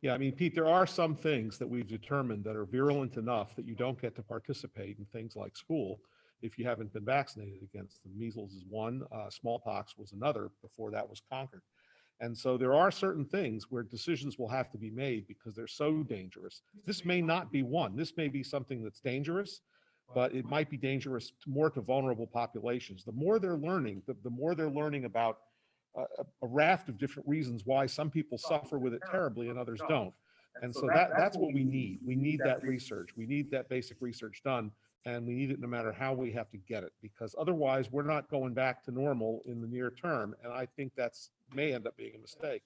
Yeah, I mean, Pete, there are some things that we've determined that are virulent enough that you don't get to participate in things like school if you haven't been vaccinated against them. Measles is one, smallpox was another before that was conquered. And so there are certain things where decisions will have to be made because they're so dangerous. This may not be one. This may be something that's dangerous, but it might be dangerous more to vulnerable populations. The more they're learning, the more they're learning about a raft of different reasons why some people suffer with it terribly and others don't. And so that's what we need. We need that research. We need that basic research done, and we need it no matter how we have to get it, because otherwise we're not going back to normal in the near term. And I think that's may end up being a mistake.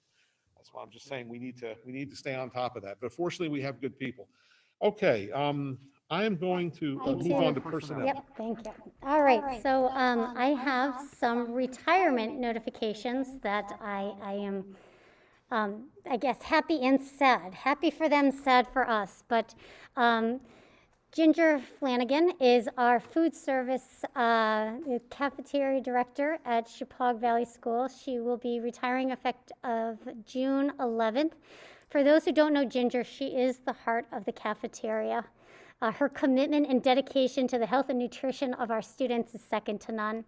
That's why I'm just saying we need to stay on top of that. But fortunately, we have good people. Okay, I am going to move on to personnel. Yep, thank you. All right, so I have some retirement notifications that I am I guess, happy and sad. Happy for them, sad for us. But Ginger Flanagan is our food service cafeteria director at Chippewa Valley School. She will be retiring effective of June 11th. For those who don't know Ginger, she is the heart of the cafeteria. Her commitment and dedication to the health and nutrition of our students is second to none.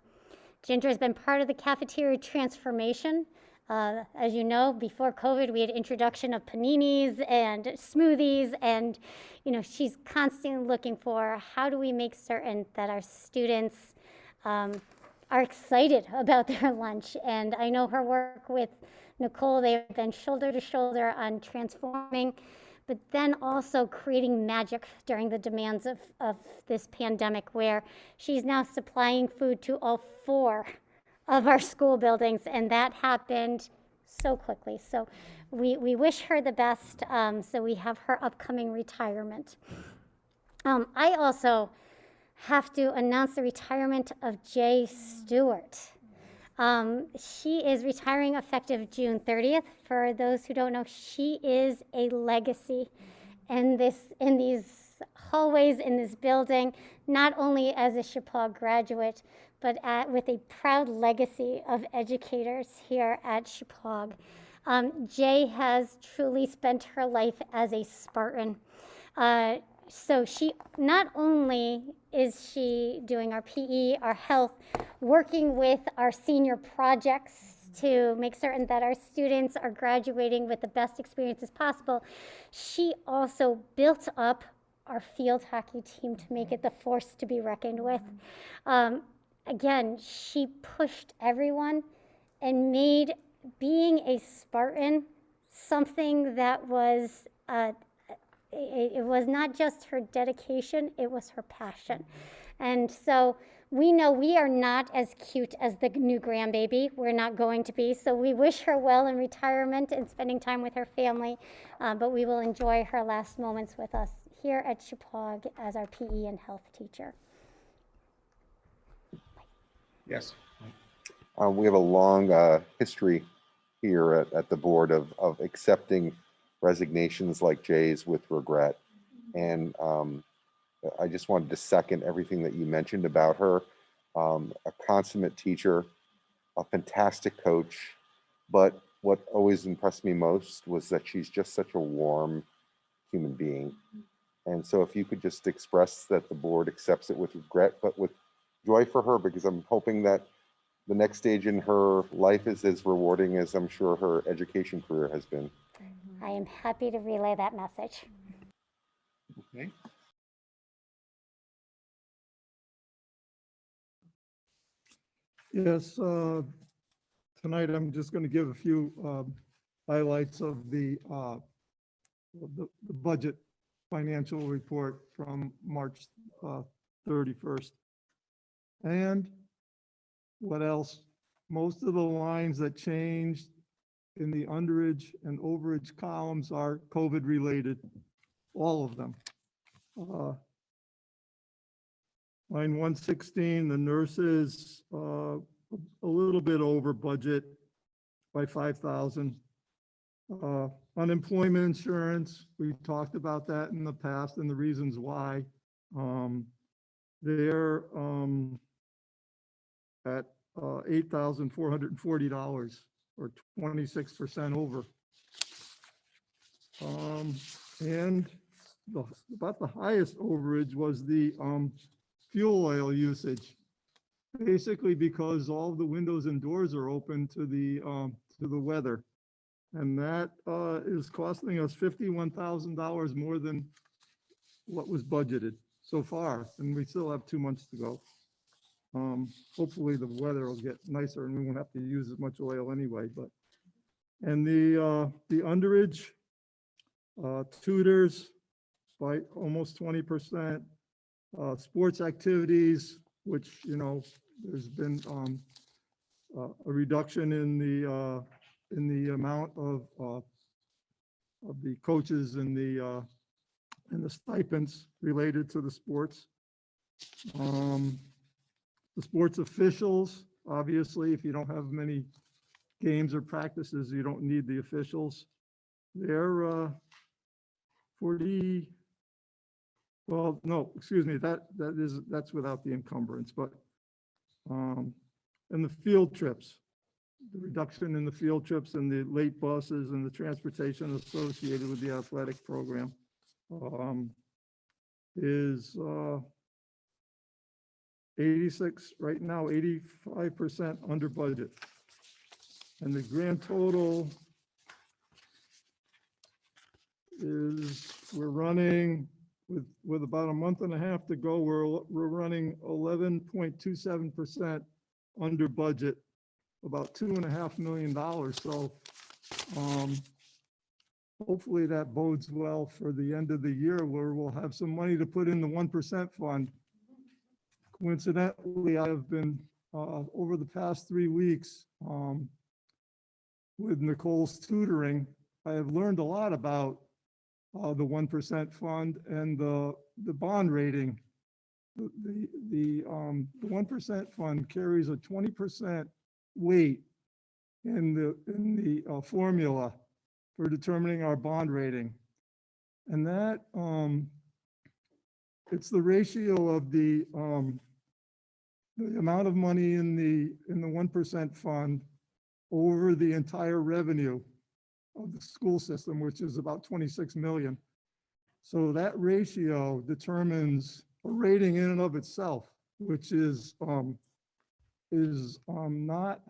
Ginger has been part of the cafeteria transformation. As you know, before COVID, we had introduction of paninis and smoothies, and she's constantly looking for how do we make certain that our students are excited about their lunch. And I know her work with Nicole, they've been shoulder to shoulder on transforming, but then also creating magic during the demands of this pandemic, where she's now supplying food to all 4 of our school buildings, and that happened so quickly. So we wish her the best. So we have her upcoming retirement. I also have to announce the retirement of Jay Stewart. She is retiring effective June 30th. For those who don't know, she is a legacy in these hallways in this building, not only as a Chippewa graduate, but with a proud legacy of educators here at Chippewa. Jay has truly spent her life as a Spartan. So she not only is she doing our PE, our health, working with our senior projects to make certain that our students are graduating with the best experiences possible, she also built up our field hockey team to make it the force to be reckoned with. Again, she pushed everyone and made being a Spartan something that was, it was not just her dedication, it was her passion. And so we know we are not as cute as the new grandbaby. We're not going to be. So we wish her well in retirement and spending time with her family. But we will enjoy her last moments with us here at Chippewa as our PE and health teacher. Yes. We have a long history here at the board of accepting resignations like Jay's with regret. And I just wanted to second everything that you mentioned about her. A consummate teacher, a fantastic coach, but what always impressed me most was that she's just such a warm human being. And so if you could just express that the board accepts it with regret, but with joy for her, because I'm hoping that the next stage in her life is as rewarding as I'm sure her education career has been. I am happy to relay that message. Okay. Yes, tonight I'm just going to give a few highlights of the budget financial report from March 31st. And what else? Most of the lines that changed in the underage and overage columns are COVID related, all of them. Line 116, the nurses, a little bit over budget by 5,000. Unemployment insurance, we've talked about that in the past and the reasons why. They're at $8,440 or 26% over. And about the highest overage was the fuel oil usage, basically because all the windows and doors are open to the weather. And that is costing us $51,000 more than what was budgeted so far, and we still have 2 months to go. Hopefully the weather will get nicer and we won't have to use as much oil anyway. But and the underage tutors by almost 20%. Sports activities, which there's been a reduction in the amount of the coaches and the stipends related to the sports. The sports officials, obviously, if you don't have many games or practices, you don't need the officials. They're 40, well, no, excuse me, that's without the encumbrance, but and the field trips, the reduction in the field trips and the late buses and the transportation associated with the athletic program is 86, right now, 85% under budget. And the grand total is, we're running with about a month and a half to go, we're running 11.27% under budget, about $2.5 million. So hopefully that bodes well for the end of the year, where we'll have some money to put in the 1% fund. Coincidentally, I have been over the past 3 weeks with Nicole's tutoring, I have learned a lot about the 1% fund and the bond rating. The 1% fund carries a 20% weight in the formula for determining our bond rating. And that it's the ratio of the amount of money in the 1% fund over the entire revenue of the school system, which is about 26 million. So that ratio determines a rating in and of itself, which is not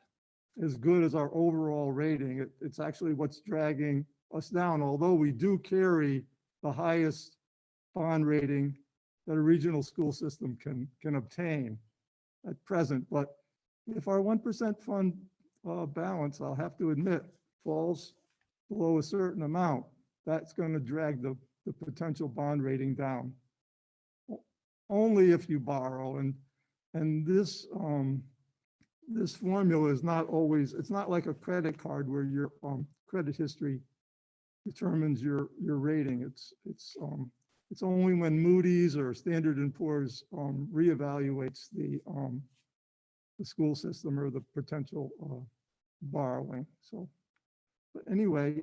as good as our overall rating. It's actually what's dragging us down, although we do carry the highest bond rating that a regional school system can obtain at present. But if our 1% fund balance, I'll have to admit, falls below a certain amount, that's going to drag the potential bond rating down. Only if you borrow, and this this formula is not always, it's not like a credit card where your credit history determines your rating. It's only when Moody's or Standard & Poor's reevaluates the school system or the potential borrowing. So, but anyway,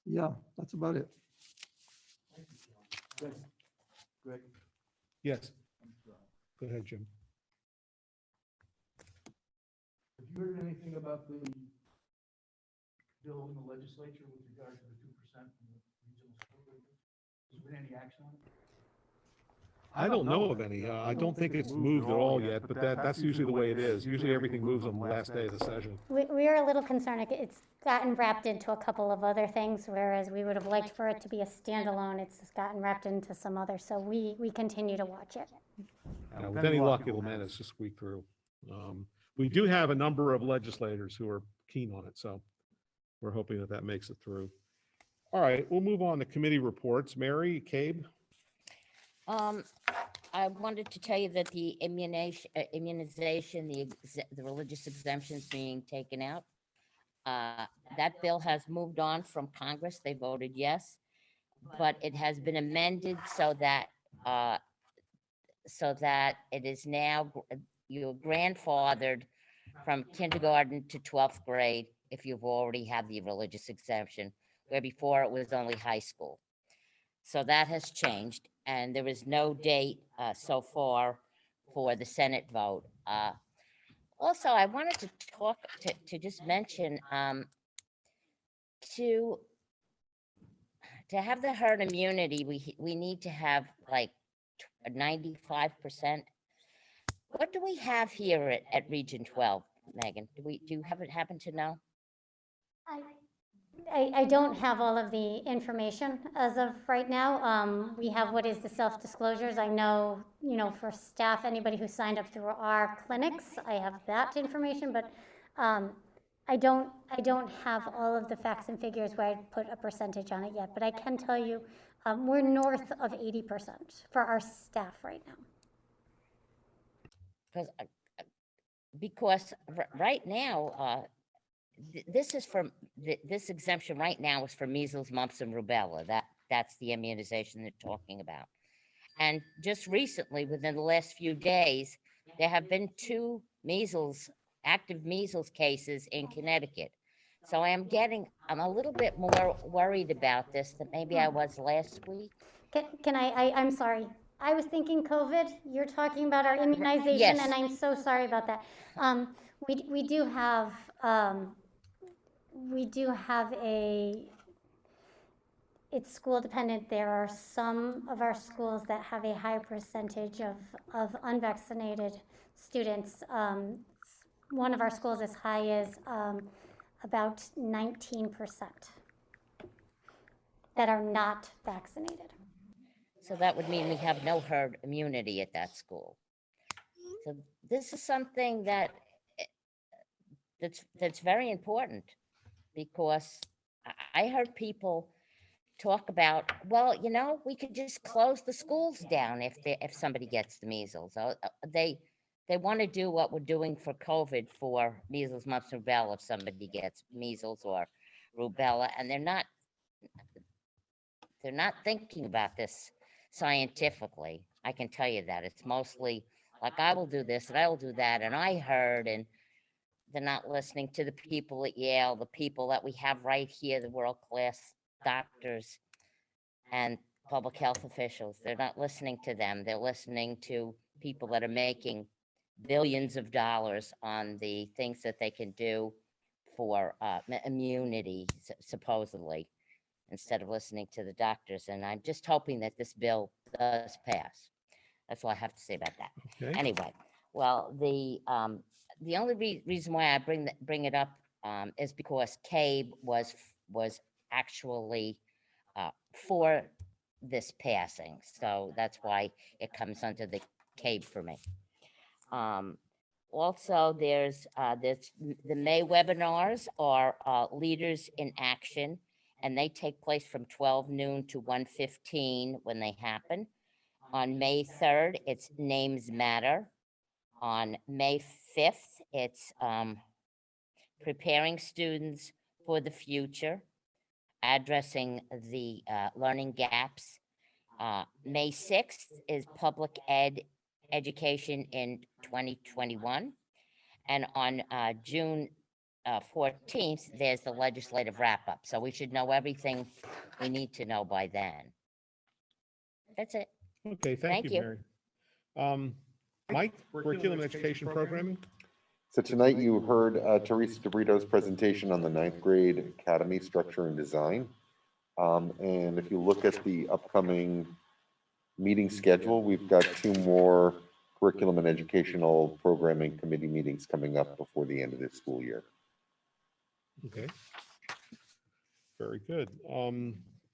yeah, that's about it. Greg? Yes. Go ahead, Jim. Have you heard anything about the bill in the legislature with regard to the 2% from the regional school districts? Has there been any action on it? I don't know of any. I don't think it's moved at all yet, but that's usually the way it is. Usually everything moves on the last day of the session. We are a little concerned. It's gotten wrapped into a couple of other things, whereas we would have liked for it to be a standalone. It's gotten wrapped into some others, so we continue to watch it. Now, with any luck, it'll manage to squeak through. We do have a number of legislators who are keen on it, so we're hoping that that makes it through. All right, we'll move on to committee reports. Mary, Cabe? I wanted to tell you that the immunization, the religious exemptions being taken out, that bill has moved on from Congress. They voted yes, but it has been amended so that it is now you're grandfathered from kindergarten to 12th grade if you've already had the religious exemption, where before it was only high school. So that has changed, and there is no date so far for the Senate vote. Also, I wanted to talk to just mention to have the herd immunity, we need to have like 95%. What do we have here at Region 12, Megan? Do you happen to know? I don't have all of the information as of right now. We have what is the self-disclosures. I know, for staff, anybody who signed up through our clinics, I have that information, but I don't have all of the facts and figures where I'd put a percentage on it yet, but I can tell you we're north of 80% for our staff right now. Because right now, this exemption right now is for measles, mumps, and rubella. That's the immunization they're talking about. And just recently, within the last few days, there have been 2 measles active measles cases in Connecticut. So I'm a little bit more worried about this than maybe I was last week. I'm sorry. I was thinking COVID. You're talking about our immunization, Yes. and I'm so sorry about that. We do have, it's school dependent. There are some of our schools that have a higher percentage of unvaccinated students. One of our schools as high as about 19% that are not vaccinated. So that would mean we have no herd immunity at that school. So this is something that's very important, because I heard people talk about, well, we could just close the schools down if somebody gets the measles. They want to do what we're doing for COVID for measles, mumps, and rubella if somebody gets measles or rubella, and they're not thinking about this scientifically. I can tell you that. It's mostly like, I will do this and I will do that, and I heard, and they're not listening to the people at Yale, the people that we have right here, the world-class doctors and public health officials. They're not listening to them. They're listening to people that are making billions of dollars on the things that they can do for immunity, supposedly, instead of listening to the doctors. And I'm just hoping that this bill does pass. That's all I have to say about that. Okay. Anyway, well, the only reason why I bring it up is because CABE was actually for this passing, so that's why it comes under the CABE for me. Also, there's the May webinars are Leaders in Action, and they take place from 12 noon to 1:15 when they happen. On May 3rd, it's Names Matter. On May 5th, it's Preparing Students for the Future, addressing the learning gaps. May 6th is Public Education in 2021. And on June 14th, there's the legislative wrap-up. So we should know everything we need to know by then. That's it. Okay, thank you, Mary. Mike, curriculum and education programming? So tonight you heard Teresa DeBrito's presentation on the ninth grade academy structure and design. And if you look at the upcoming meeting schedule, we've got 2 more curriculum and educational programming committee meetings coming up before the end of this school year. Okay. Very good.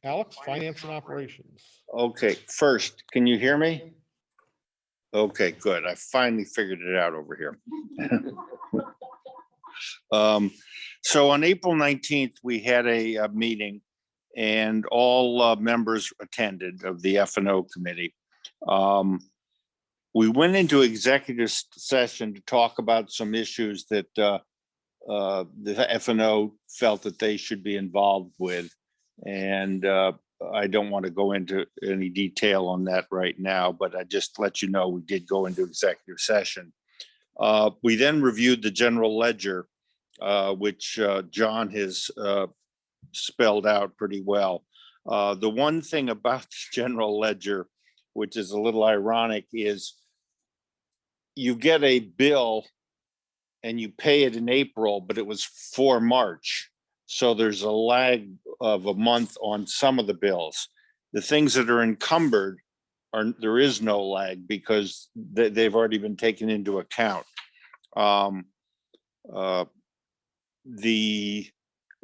Alex, finance and operations. Okay, first, can you hear me? Okay, good. I finally figured it out over here. So on April 19th, we had a meeting, and all members attended of the F&O committee. We went into executive session to talk about some issues that the F&O felt that they should be involved with. And I don't want to go into any detail on that right now, but I just let you know we did go into executive session. We then reviewed the general ledger, which John has spelled out pretty well. The one thing about the general ledger, which is a little ironic, is you get a bill and you pay it in April, but it was for March. So there's a lag of a month on some of the bills. The things that are encumbered, there is no lag because they've already been taken into account. The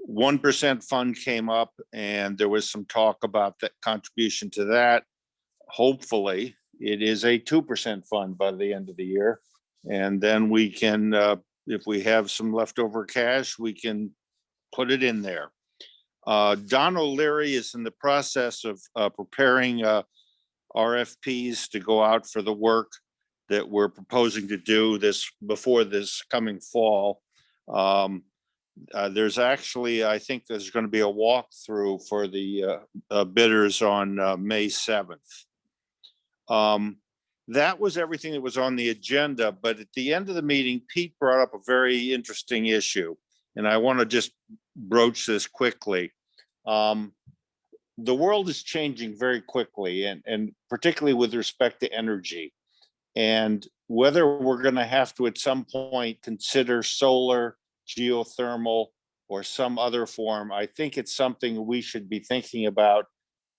1% fund came up, and there was some talk about that contribution to that. Hopefully, it is a 2% fund by the end of the year. And then we can, if we have some leftover cash, we can put it in there. Don O'Leary is in the process of preparing RFPs to go out for the work that we're proposing to do before this coming fall. There's actually, I think there's going to be a walkthrough for the bidders on May 7th. that was everything that was on the agenda. But at the end of the meeting, Pete brought up a very interesting issue, and I want to just broach this quickly. The world is changing very quickly, and particularly with respect to energy. And whether we're going to have to at some point consider solar, geothermal, or some other form, I think it's something we should be thinking about,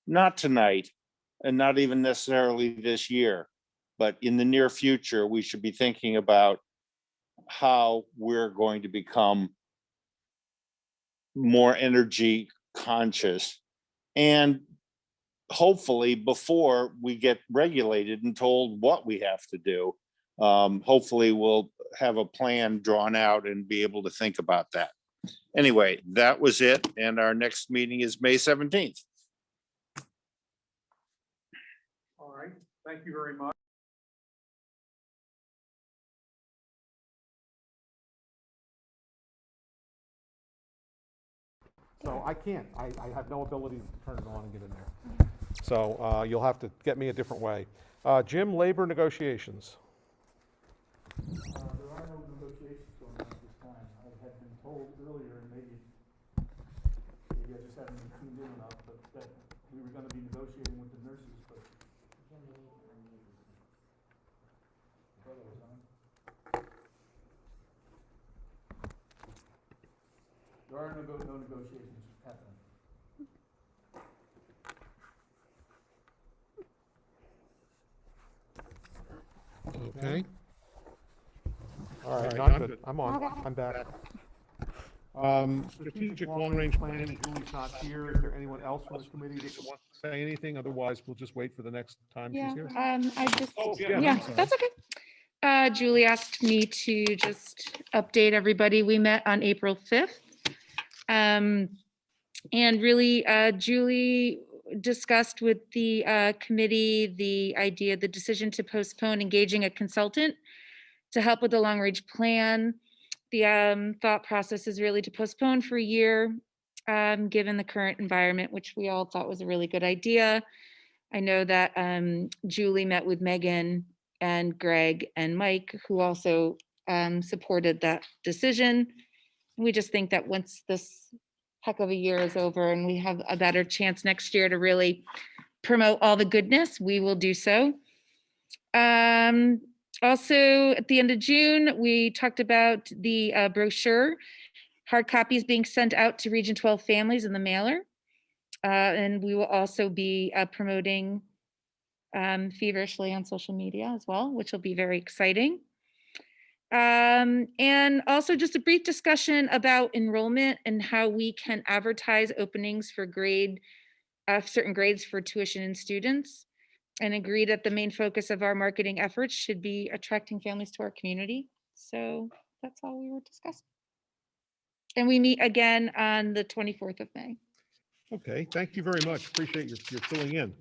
not tonight, and not even necessarily this year, but in the near future, we should be thinking about how we're going to become more energy conscious, and hopefully before we get regulated and told what we have to do. Hopefully we'll have a plan drawn out and be able to think about that. Anyway, that was it. And our next meeting is May 17th. All right, thank you very much. So I can't, I have no ability to turn it on and get in there. So you'll have to get me a different way. Jim, labor negotiations. There are no negotiations going on at this time. I had been told earlier, and maybe I just haven't been tuned in enough, but that we were gonna be negotiating with the nurses, but. There are no negotiations happening. Okay. All right, no, I'm good. I'm on. Okay. I'm back. Strategic long-range planning, Julie's not here. Is there anyone else from the committee that wants to say anything? Otherwise, we'll just wait for the next time she's here. I just, Oh, yeah, yeah, I'm sorry. that's okay. Julie asked me to just update everybody. We met on April 5th. And really, Julie discussed with the committee the idea, the decision to postpone engaging a consultant to help with the long-range plan. The thought process is really to postpone for a year, given the current environment, which we all thought was a really good idea. I know that Julie met with Megan and Greg and Mike, who also supported that decision. We just think that once this heck of a year is over and we have a better chance next year to really promote all the goodness, we will do so. Also, at the end of June, we talked about the brochure, hard copies being sent out to Region 12 families in the mailer. And we will also be promoting feverishly on social media as well, which will be very exciting. And also just a brief discussion about enrollment and how we can advertise openings for certain grades for tuition and students, and agree that the main focus of our marketing efforts should be attracting families to our community. So that's all we were discussing. And we meet again on the 24th of May. Okay, thank you very much. Appreciate your filling in.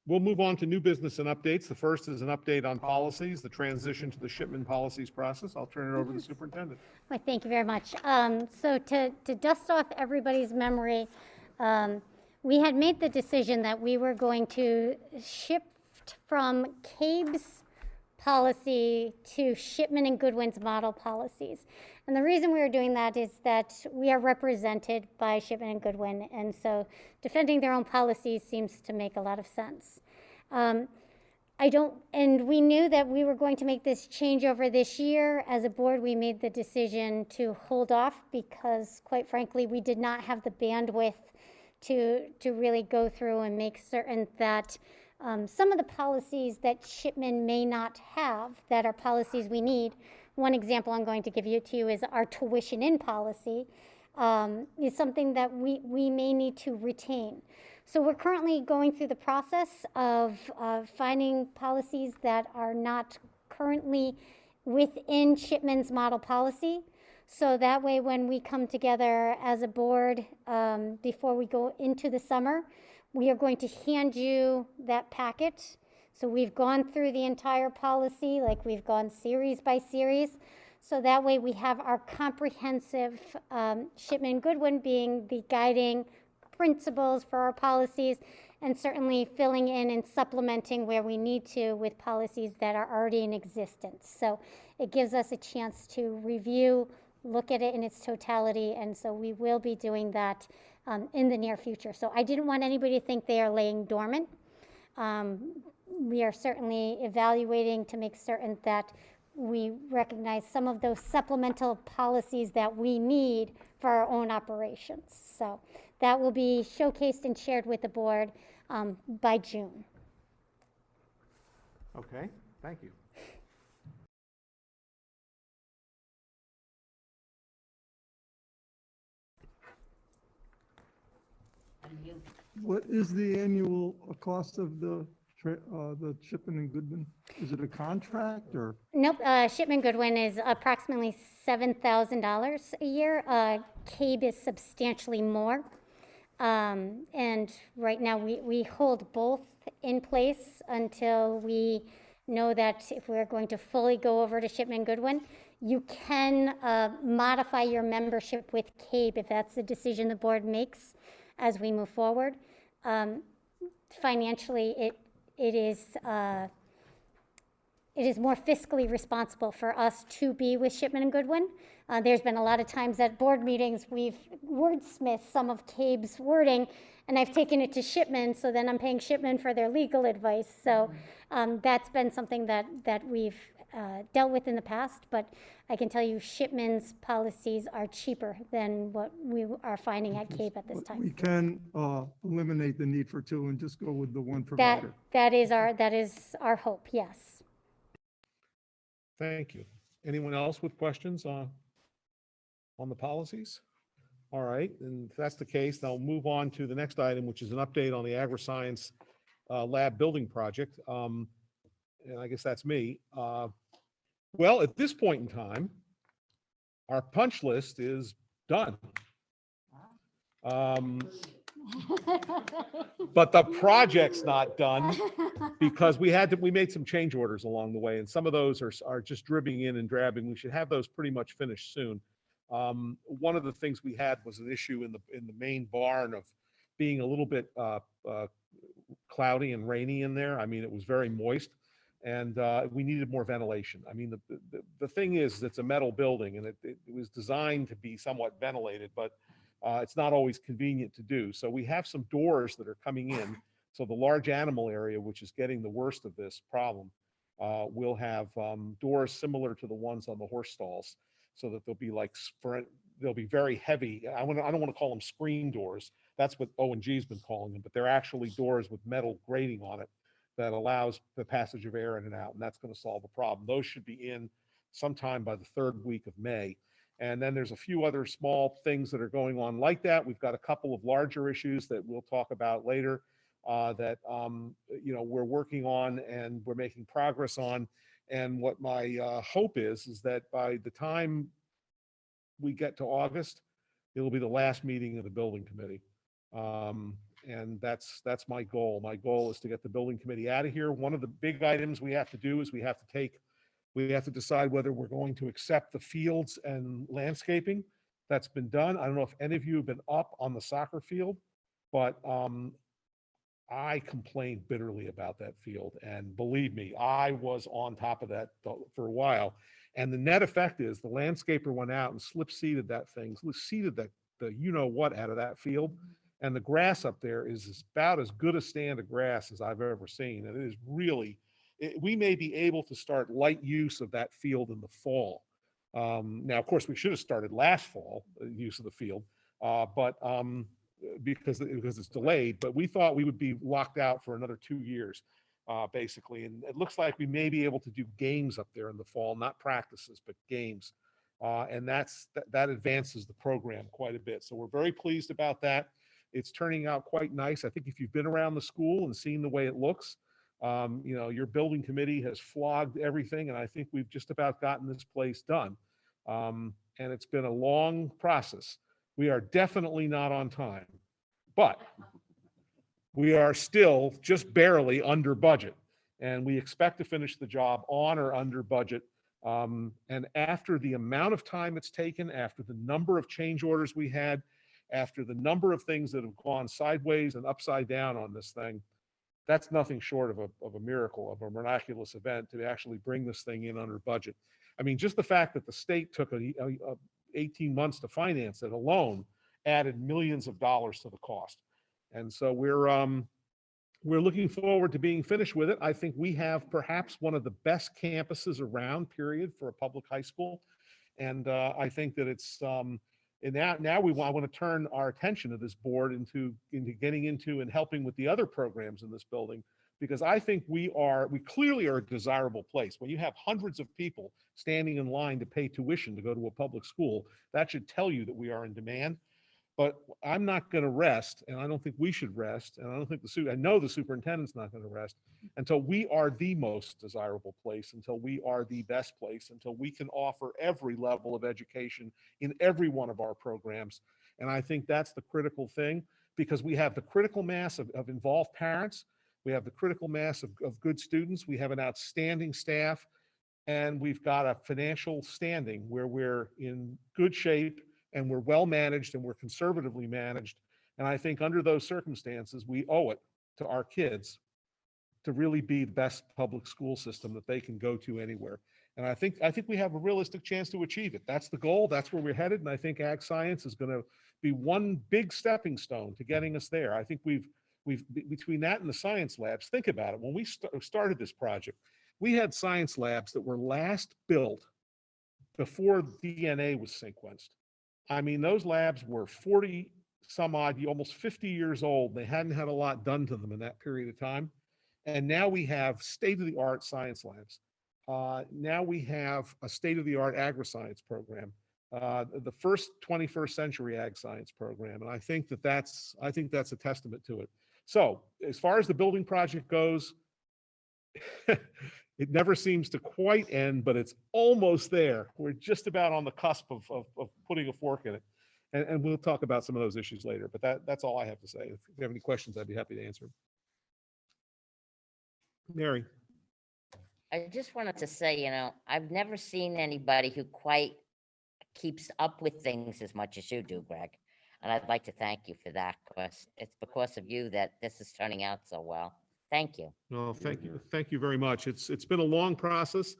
We'll move on to new business and updates. The first is an update on policies, the transition to the shipment policies process. I'll turn it over to the superintendent. Well, thank you very much. So to dust off everybody's memory, we had made the decision that we were going to shift from CABE's policy to Shipman and Goodwin's model policies. And the reason we were doing that is that we are represented by Shipman and Goodwin, and so defending their own policies seems to make a lot of sense. And we knew that we were going to make this change over this year. As a board, we made the decision to hold off because, quite frankly, we did not have the bandwidth to really go through and make certain that some of the policies that Shipman may not have, that are policies we need. One example I'm going to give you to you is our tuition in policy is something that we may need to retain. So we're currently going through the process of finding policies that are not currently within Shipman's model policy. So that way, when we come together as a board before we go into the summer, we are going to hand you that packet. So we've gone through the entire policy, like we've gone series by series. So that way we have our comprehensive Shipman Goodwin being the guiding principles for our policies. and certainly filling in and supplementing where we need to with policies that are already in existence. So it gives us a chance to review, look at it in its totality, and so we will be doing that in the near future. So I didn't want anybody to think they are laying dormant. We are certainly evaluating to make certain that we recognize some of those supplemental policies that we need for our own operations. So that will be showcased and shared with the board by June. Okay, thank you. What is the annual cost of the Shipman and Goodman? Is it a contract or? Nope, Shipman Goodwin is approximately $7,000 a year. CABE is substantially more. And right now we hold both in place until we know that if we're going to fully go over to Shipman Goodwin. You can modify your membership with CABE if that's the decision the board makes as we move forward. Financially, it is more fiscally responsible for us to be with Shipman and Goodwin. There's been a lot of times at board meetings we've wordsmithed some of CABE's wording, and I've taken it to Shipman, so then I'm paying Shipman for their legal advice. So that's been something that we've dealt with in the past, but I can tell you Shipman's policies are cheaper than what we are finding at CABE at this time. We can eliminate the need for two and just go with the one provider. That is our hope, yes. Thank you. Anyone else with questions on the policies? All right, and if that's the case, I'll move on to the next item, which is an update on the agri-science lab building project. And I guess that's me. Well, at this point in time, our punch list is done. But the project's not done because we made some change orders along the way, and some of those are just dribbling in and drabbing. We should have those pretty much finished soon. One of the things we had was an issue in the main barn of being a little bit cloudy and rainy in there. I mean, it was very moist, and we needed more ventilation. I mean, the thing is, it's a metal building, and it was designed to be somewhat ventilated, but it's not always convenient to do. So we have some doors that are coming in. So the large animal area, which is getting the worst of this problem, will have doors similar to the ones on the horse stalls, so that they'll be very heavy. I don't want to call them screen doors. That's what O&G's been calling them, but they're actually doors with metal grating on it that allows the passage of air in and out, and that's going to solve the problem. Those should be in sometime by the third week of May. And then there's a few other small things that are going on like that. We've got a couple of larger issues that we'll talk about later that we're working on and we're making progress on. And what my hope is that by the time we get to August, it'll be the last meeting of the building committee. And that's my goal. My goal is to get the building committee out of here. One of the big items we have to do is we have to decide whether we're going to accept the fields and landscaping that's been done. I don't know if any of you have been up on the soccer field, but I complained bitterly about that field. And believe me, I was on top of that for a while. And the net effect is the landscaper went out and seeded that thing, seeded the you-know-what out of that field. And the grass up there is about as good a stand of grass as I've ever seen. And it is really, we may be able to start light use of that field in the fall. Now, of course, we should have started last fall, use of the field, but because it's delayed, but we thought we would be locked out for another 2 years, basically. And it looks like we may be able to do games up there in the fall, not practices, but games. And that advances the program quite a bit. So we're very pleased about that. It's turning out quite nice. I think if you've been around the school and seen the way it looks, your building committee has flogged everything, and I think we've just about gotten this place done. And it's been a long process. We are definitely not on time, but we are still just barely under budget, and we expect to finish the job on or under budget. And after the amount of time it's taken, after the number of change orders we had, after the number of things that have gone sideways and upside down on this thing, that's nothing short of a miracle, of a miraculous event to actually bring this thing in under budget. I mean, just the fact that the state took 18 months to finance it alone added millions of dollars to the cost. And so we're looking forward to being finished with it. I think we have perhaps one of the best campuses around, period, for a public high school. And I think that it's, and now I want to turn our attention to this board into getting into and helping with the other programs in this building, because I think we clearly are a desirable place. When you have hundreds of people standing in line to pay tuition to go to a public school, that should tell you that we are in demand. But I'm not going to rest, and I don't think we should rest, and I don't think I know the superintendent's not going to rest until we are the most desirable place, until we are the best place, until we can offer every level of education in every one of our programs. And I think that's the critical thing, because we have the critical mass of involved parents, we have the critical mass of good students, we have an outstanding staff, and we've got a financial standing where we're in good shape, and we're well managed, and we're conservatively managed. And I think under those circumstances, we owe it to our kids to really be the best public school system that they can go to anywhere. And I think we have a realistic chance to achieve it. That's the goal. That's where we're headed. And I think ag science is going to be one big stepping stone to getting us there. I think we've between that and the science labs, think about it. When we started this project, we had science labs that were last built before DNA was sequenced. I mean, those labs were 40 some odd, almost 50 years old. They hadn't had a lot done to them in that period of time. And now we have state-of-the-art science labs. Now we have a state-of-the-art agri-science program, the first 21st century ag science program. And I think that's a testament to it. So as far as the building project goes, it never seems to quite end, but it's almost there. We're just about on the cusp of putting a fork in it. And we'll talk about some of those issues later, but that's all I have to say. If you have any questions, I'd be happy to answer them. Mary. I just wanted to say, I've never seen anybody who quite keeps up with things as much as you do, Greg. And I'd like to thank you for that, because it's because of you that this is turning out so well. Thank you. No, thank you. Thank you very much. It's been a long process,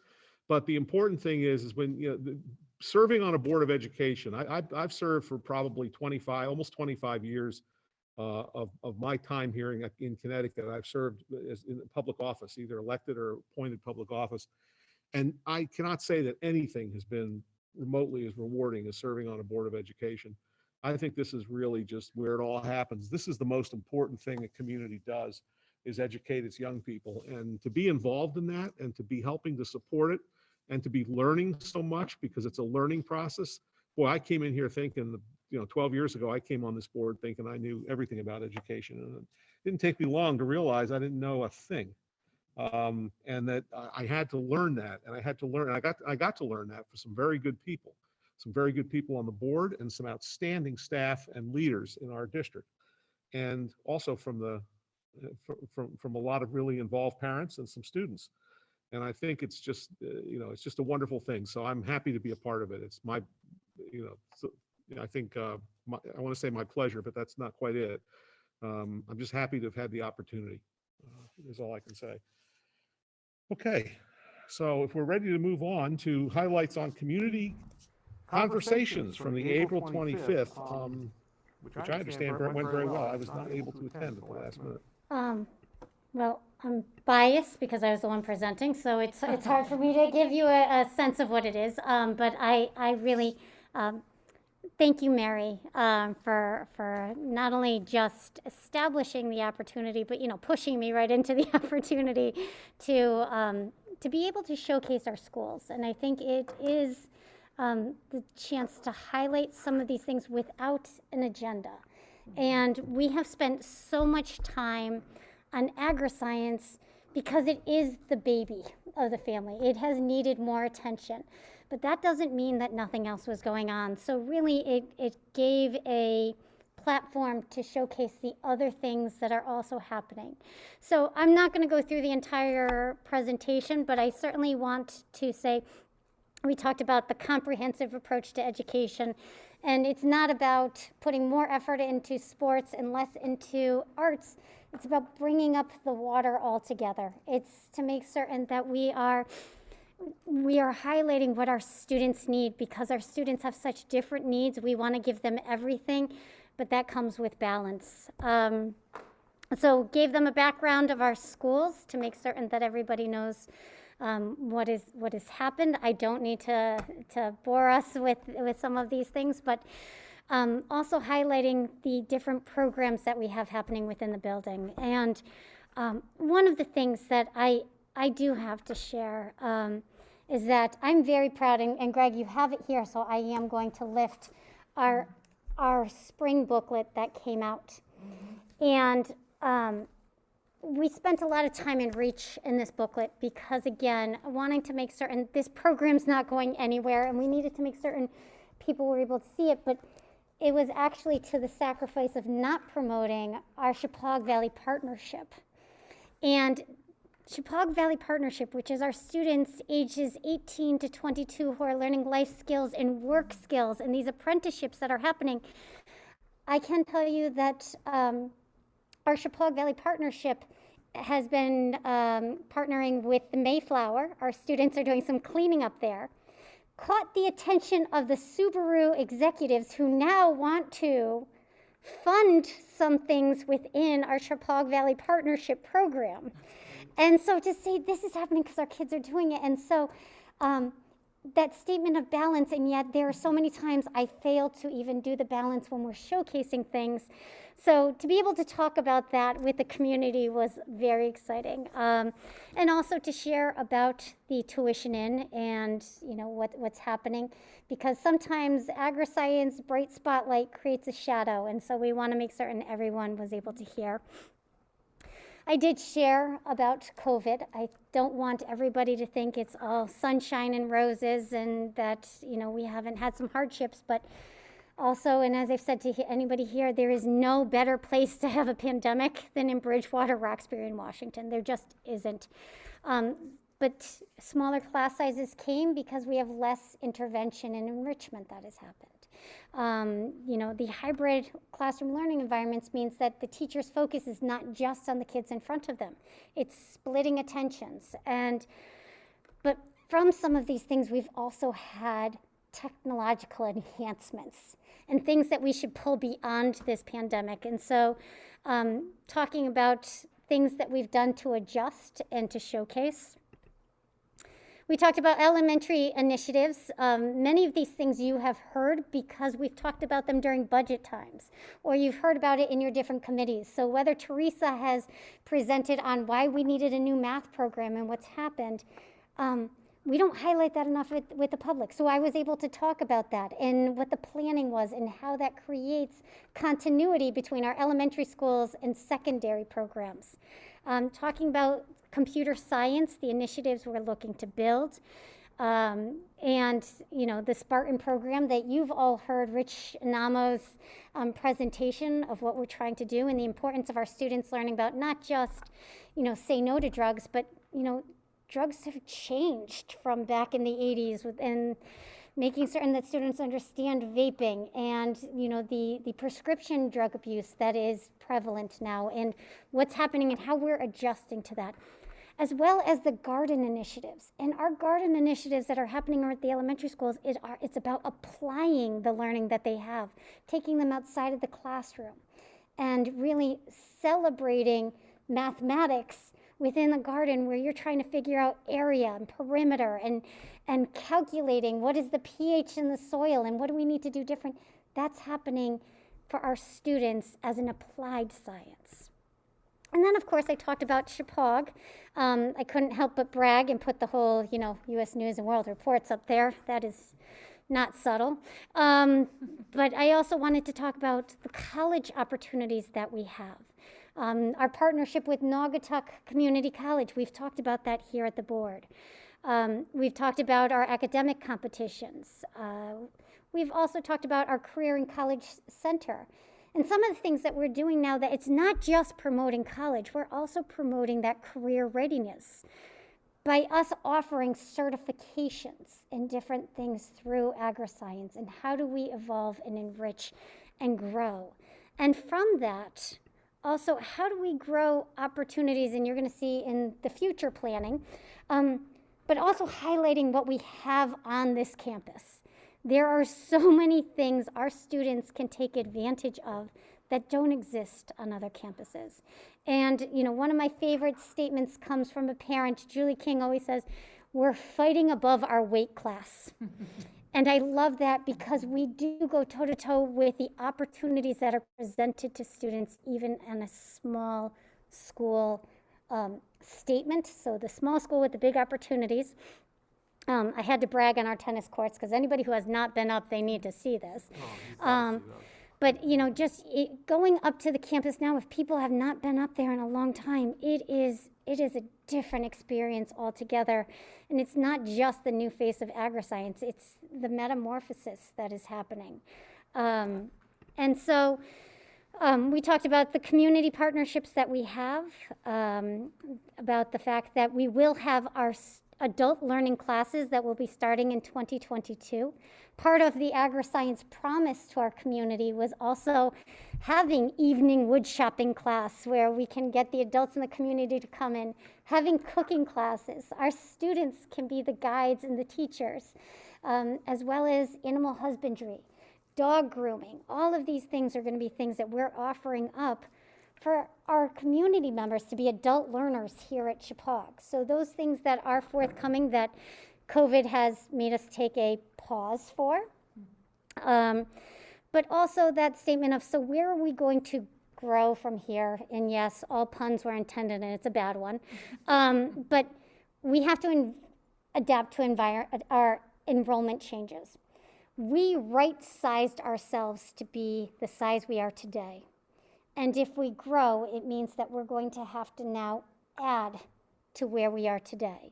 but the important thing is when serving on a board of education, I've served for probably almost 25 years of my time here in Connecticut. I've served in public office, either elected or appointed public office. And I cannot say that anything has been remotely as rewarding as serving on a board of education. I think this is really just where it all happens. This is the most important thing a community does, is educate its young people, and to be involved in that and to be helping to support it and to be learning so much, because it's a learning process. Boy, I came in here thinking, 12 years ago, I came on this board thinking I knew everything about education, and it didn't take me long to realize I didn't know a thing. And that I had to learn that, and I got to learn that for some very good people on the board, and some outstanding staff and leaders in our district, and also from a lot of really involved parents and some students. And I think it's just, it's just a wonderful thing. So I'm happy to be a part of it. It's my, I think, I want to say my pleasure, but that's not quite it. I'm just happy to have had the opportunity, is all I can say. Okay, so if we're ready to move on to highlights on community conversations from the April 25th, which I understand went very well. I was not able to attend at the last minute. Well, I'm biased because I was the one presenting, so it's hard for me to give you a sense of what it is. But I really thank you, Mary, for not only just establishing the opportunity, but pushing me right into the opportunity to be able to showcase our schools. And I think it is the chance to highlight some of these things without an agenda. And we have spent so much time on agri-science because it is the baby of the family. It has needed more attention, but that doesn't mean that nothing else was going on. So really it gave a platform to showcase the other things that are also happening. So I'm not going to go through the entire presentation, but I certainly want to say we talked about the comprehensive approach to education And it's not about putting more effort into sports and less into arts. It's about bringing up the water altogether. It's to make certain that we are highlighting what our students need, because our students have such different needs. We want to give them everything, but that comes with balance. So gave them a background of our schools to make certain that everybody knows what has happened. I don't need to bore us with some of these things, but also highlighting the different programs that we have happening within the building. And one of the things that I do have to share is that I'm very proud, and Greg, you have it here, so I am going to lift our spring booklet that came out. And we spent a lot of time and reach in this booklet because, again, wanting to make certain this program's not going anywhere, and we needed to make certain people were able to see it, but it was actually to the sacrifice of not promoting our Chappaqua Valley Partnership. And Chappaqua Valley Partnership, which is our students ages 18 to 22 who are learning life skills and work skills and these apprenticeships that are happening, I can tell you that our Chappaqua Valley Partnership has been partnering with the Mayflower. Our students are doing some cleaning up there. Caught the attention of the Subaru executives who now want to fund some things within our Chappaqua Valley Partnership program. And so to say this is happening because our kids are doing it. And so that statement of balance, and yet there are so many times I fail to even do the balance when we're showcasing things. So to be able to talk about that with the community was very exciting. And also to share about the tuition in and what's happening, because sometimes agri-science bright spotlight creates a shadow, and so we want to make certain everyone was able to hear. I did share about COVID. I don't want everybody to think it's all sunshine and roses and that, we haven't had some hardships, but also, and as I've said to anybody here, there is no better place to have a pandemic than in Bridgewater, Roxbury, and Washington. There just isn't. But smaller class sizes came because we have less intervention and enrichment that has happened. The hybrid classroom learning environments means that the teacher's focus is not just on the kids in front of them. It's splitting attentions. But from some of these things, we've also had technological enhancements and things that we should pull beyond this pandemic. And so talking about things that we've done to adjust and to showcase. We talked about elementary initiatives. Many of these things you have heard because we've talked about them during budget times, or you've heard about it in your different committees. So whether Teresa has presented on why we needed a new math program and what's happened, we don't highlight that enough with the public. So I was able to talk about that and what the planning was and how that creates continuity between our elementary schools and secondary programs. Talking about computer science, the initiatives we're looking to build, and the Spartan program that you've all heard Rich Namo's presentation of what we're trying to do and the importance of our students learning about not just, say no to drugs, but, drugs have changed from back in the 80s and making certain that students understand vaping and the prescription drug abuse that is prevalent now and what's happening and how we're adjusting to that, as well as the garden initiatives. And our garden initiatives that are happening at the elementary schools, it's about applying the learning that they have, taking them outside of the classroom and really celebrating mathematics within the garden where you're trying to figure out area and perimeter and calculating what is the pH in the soil and what do we need to do different. That's happening for our students as an applied science. And then, of course, I talked about Chappaqua. I couldn't help but brag and put the whole, U.S. News and World Reports up there. That is not subtle. But I also wanted to talk about the college opportunities that we have. Our partnership with Naugatuck Community College, we've talked about that here at the board. We've talked about our academic competitions. We've also talked about our Career and College Center. And some of the things that we're doing now, that it's not just promoting college, we're also promoting that career readiness. by us offering certifications in different things through agri-science, and how do we evolve and enrich and grow? And from that, also, how do we grow opportunities, and you're going to see in the future planning, but also highlighting what we have on this campus. There are so many things our students can take advantage of that don't exist on other campuses. And, you know, one of my favorite statements comes from a parent. Julie King always says, "We're fighting above our weight class." And I love that because we do go toe-to-toe with the opportunities that are presented to students, even in a small school statement. So the small school with the big opportunities. I had to brag on our tennis courts because anybody who has not been up, they need to see this. But, you know, just going up to the campus now, if people have not been up there in a long time, it is a different experience altogether. And it's not just the new face of agri-science, it's the metamorphosis that is happening. And so we talked about the community partnerships that we have, about the fact that we will have our adult learning classes that will be starting in 2022. Part of the agri-science promise to our community was also having evening wood shopping class where we can get the adults in the community to come in, having cooking classes. Our students can be the guides and the teachers, as well as animal husbandry, dog grooming. All of these things are going to be things that we're offering up for our community members to be adult learners here at Chippewa. So those things that are forthcoming that COVID has made us take a pause for. But also that statement of, so where are we going to grow from here? And yes, all puns were intended, and it's a bad one. But we have to adapt to our enrollment changes. We right-sized ourselves to be the size we are today. And if we grow, it means that we're going to have to now add to where we are today.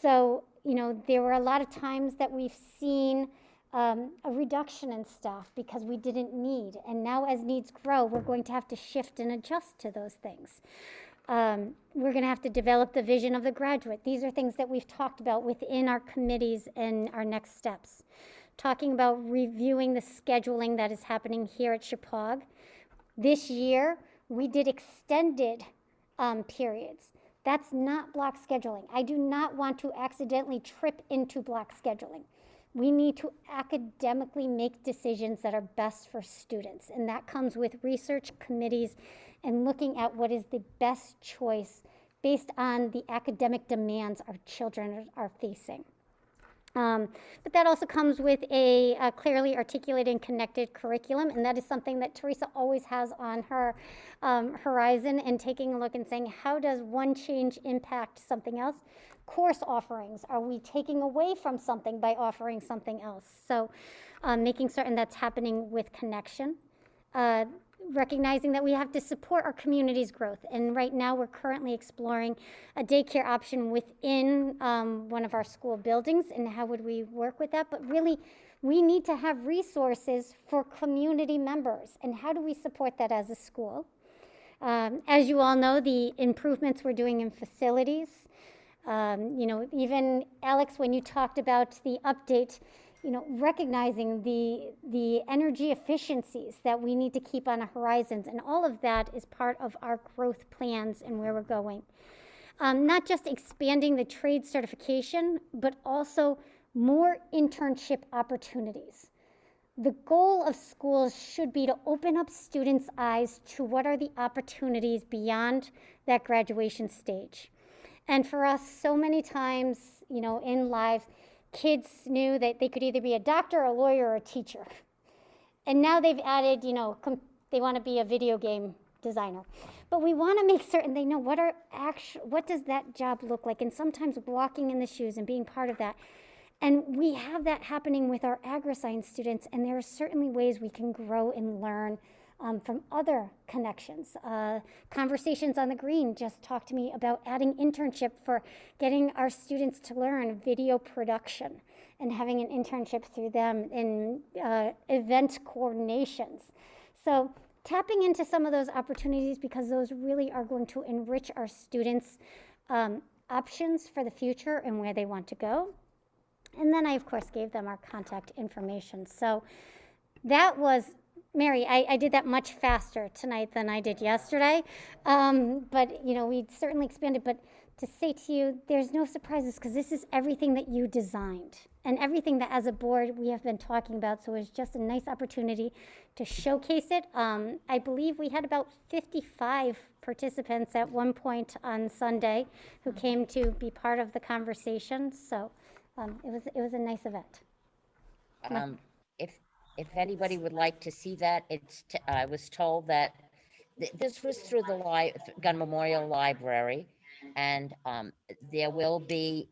So, you know, there were a lot of times that we've seen a reduction in staff because we didn't need. And now as needs grow, we're going to have to shift and adjust to those things. We're going to have to develop the vision of the graduate. These are things that we've talked about within our committees and our next steps. Talking about reviewing the scheduling that is happening here at Chippewa. This year, we did extended periods. That's not block scheduling. I do not want to accidentally trip into block scheduling. We need to academically make decisions that are best for students, and that comes with research committees and looking at what is the best choice based on the academic demands our children are facing. But that also comes with a clearly articulated and connected curriculum, and that is something that Teresa always has on her horizon, and taking a look and saying, how does one change impact something else? Course offerings, are we taking away from something by offering something else? So making certain that's happening with connection. Recognizing that we have to support our community's growth. And right now we're currently exploring a daycare option within one of our school buildings, and how would we work with that? But really, we need to have resources for community members. And how do we support that as a school? As you all know, the improvements we're doing in facilities, you know, even Alex, when you talked about the update, you know, recognizing the energy efficiencies that we need to keep on our horizons, and all of that is part of our growth plans and where we're going. Not just expanding the trade certification, but also more internship opportunities. The goal of schools should be to open up students' eyes to what are the opportunities beyond that graduation stage. And for us, so many times, you know, in life, kids knew that they could either be a doctor, a lawyer, or a teacher. And now they've added, you know, they want to be a video game designer. But we want to make certain they know what does that job look like, and sometimes walking in the shoes and being part of that. And we have that happening with our agri-science students, and there are certainly ways we can grow and learn from other connections. Conversations on the Green just talked to me about adding internship for getting our students to learn video production and having an internship through them in event coordinations. So tapping into some of those opportunities, because those really are going to enrich our students' options for the future and where they want to go. And then I, of course, gave them our contact information. So that was, Mary, I did that much faster tonight than I did yesterday. But, you know, we certainly expanded. But to say to you, there's no surprises because this is everything that you designed and everything that as a board we have been talking about. So it's just a nice opportunity to showcase it. I believe we had about 55 participants at one point on Sunday who came to be part of the conversation. So it was a nice event. If anybody would like to see that, I was told that this was through the Gun Memorial Library, and there will be,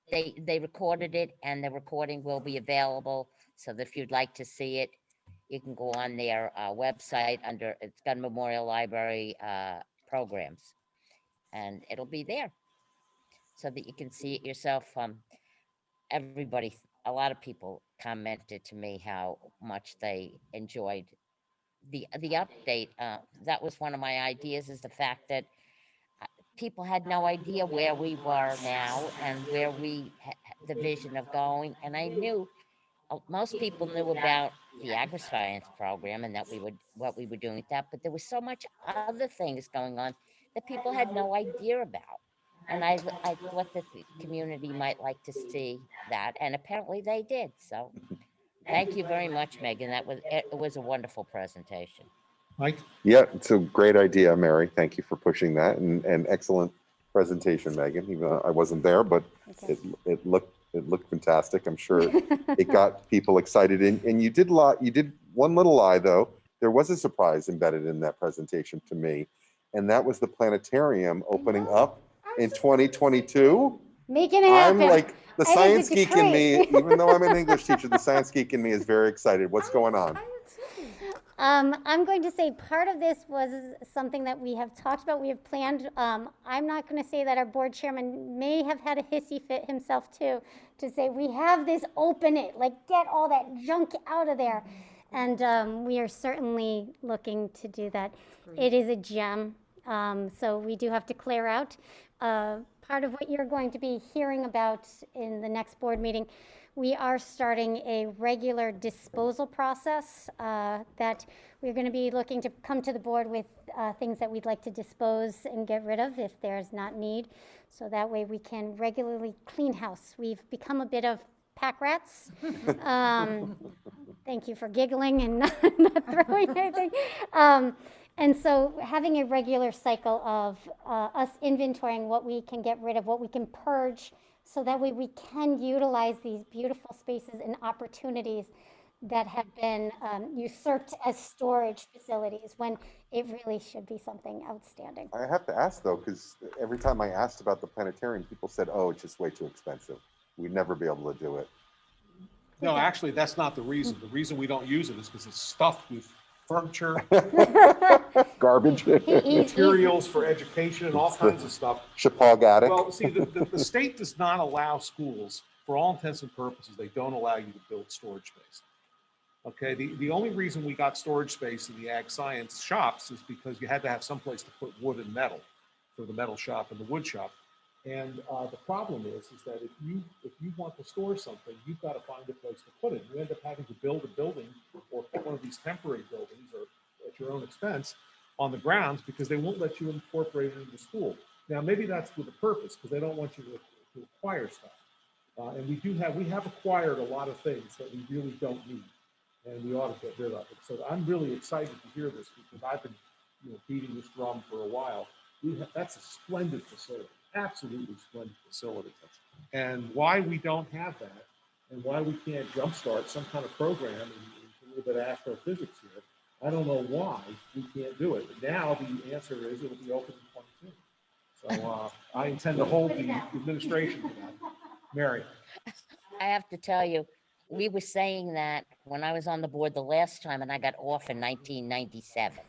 they recorded it, and the recording will be available, so that if you'd like to see it, you can go on their website under, it's Gun Memorial Library programs, and it'll be there, so that you can see it yourself. Everybody, a lot of people commented to me how much they enjoyed the update. That was one of my ideas, is the fact that people had no idea where we were now and where we the vision of going. And I knew most people knew about the agri-science program and that what we were doing with that, but there was so much other things going on that people had no idea about. And I thought that the community might like to see that, and apparently they did. So thank you very much, Megan. It was a wonderful presentation. Mike? Yeah, it's a great idea, Mary. Thank you for pushing that, and excellent presentation, Megan. Even though I wasn't there, but it looked fantastic. I'm sure it got people excited. And you did one little lie though. There was a surprise embedded in that presentation to me, and that was the planetarium opening up in 2022. Making it happen. I'm like, the science geek in me, even though I'm an English teacher, the science geek in me is very excited. What's going on? I'm going to say part of this was something that we have talked about, we have planned. I'm not going to say that our board chairman may have had a hissy fit himself too, to say we have this, open it, like get all that junk out of there. And we are certainly looking to do that. It is a gem, so we do have to clear out. Part of what you're going to be hearing about in the next board meeting, we are starting a regular disposal process that we're going to be looking to come to the board with things that we'd like to dispose and get rid of if there's not need. So that way we can regularly clean house. We've become a bit of pack rats. Thank you for giggling and not throwing anything. And so having a regular cycle of us inventorying what we can get rid of, what we can purge, so that way we can utilize these beautiful spaces and opportunities that have been usurped as storage facilities when it really should be something outstanding. I have to ask though, because every time I asked about the planetarium, people said, oh, it's just way too expensive. We'd never be able to do it. No, actually, that's not the reason. The reason we don't use it is because it's stuffed with furniture, Garbage. materials for education, and all kinds of stuff. Chappaq attic. Well, see, the state does not allow schools, for all intents and purposes, they don't allow you to build storage space. Okay, the only reason we got storage space in the ag science shops is because you had to have some place to put wood and metal for the metal shop and the wood shop. And the problem is that if you want to store something, you've got to find a place to put it. You end up having to build a building or put one of these temporary buildings or at your own expense on the grounds because they won't let you incorporate it into school. Now, maybe that's with a purpose because they don't want you to acquire stuff. And we have acquired a lot of things that we really don't need, and we ought to get rid of it. So I'm really excited to hear this because I've been beating this drum for a while. That's a splendid facility. Absolutely splendid facility. And why we don't have that and why we can't jumpstart some kind of program and a little bit of astrophysics here, I don't know why we can't do it. But now the answer is it'll be open in 22. So I intend to hold the administration to that. Mary. I have to tell you, we were saying that when I was on the board the last time and I got off in 1997.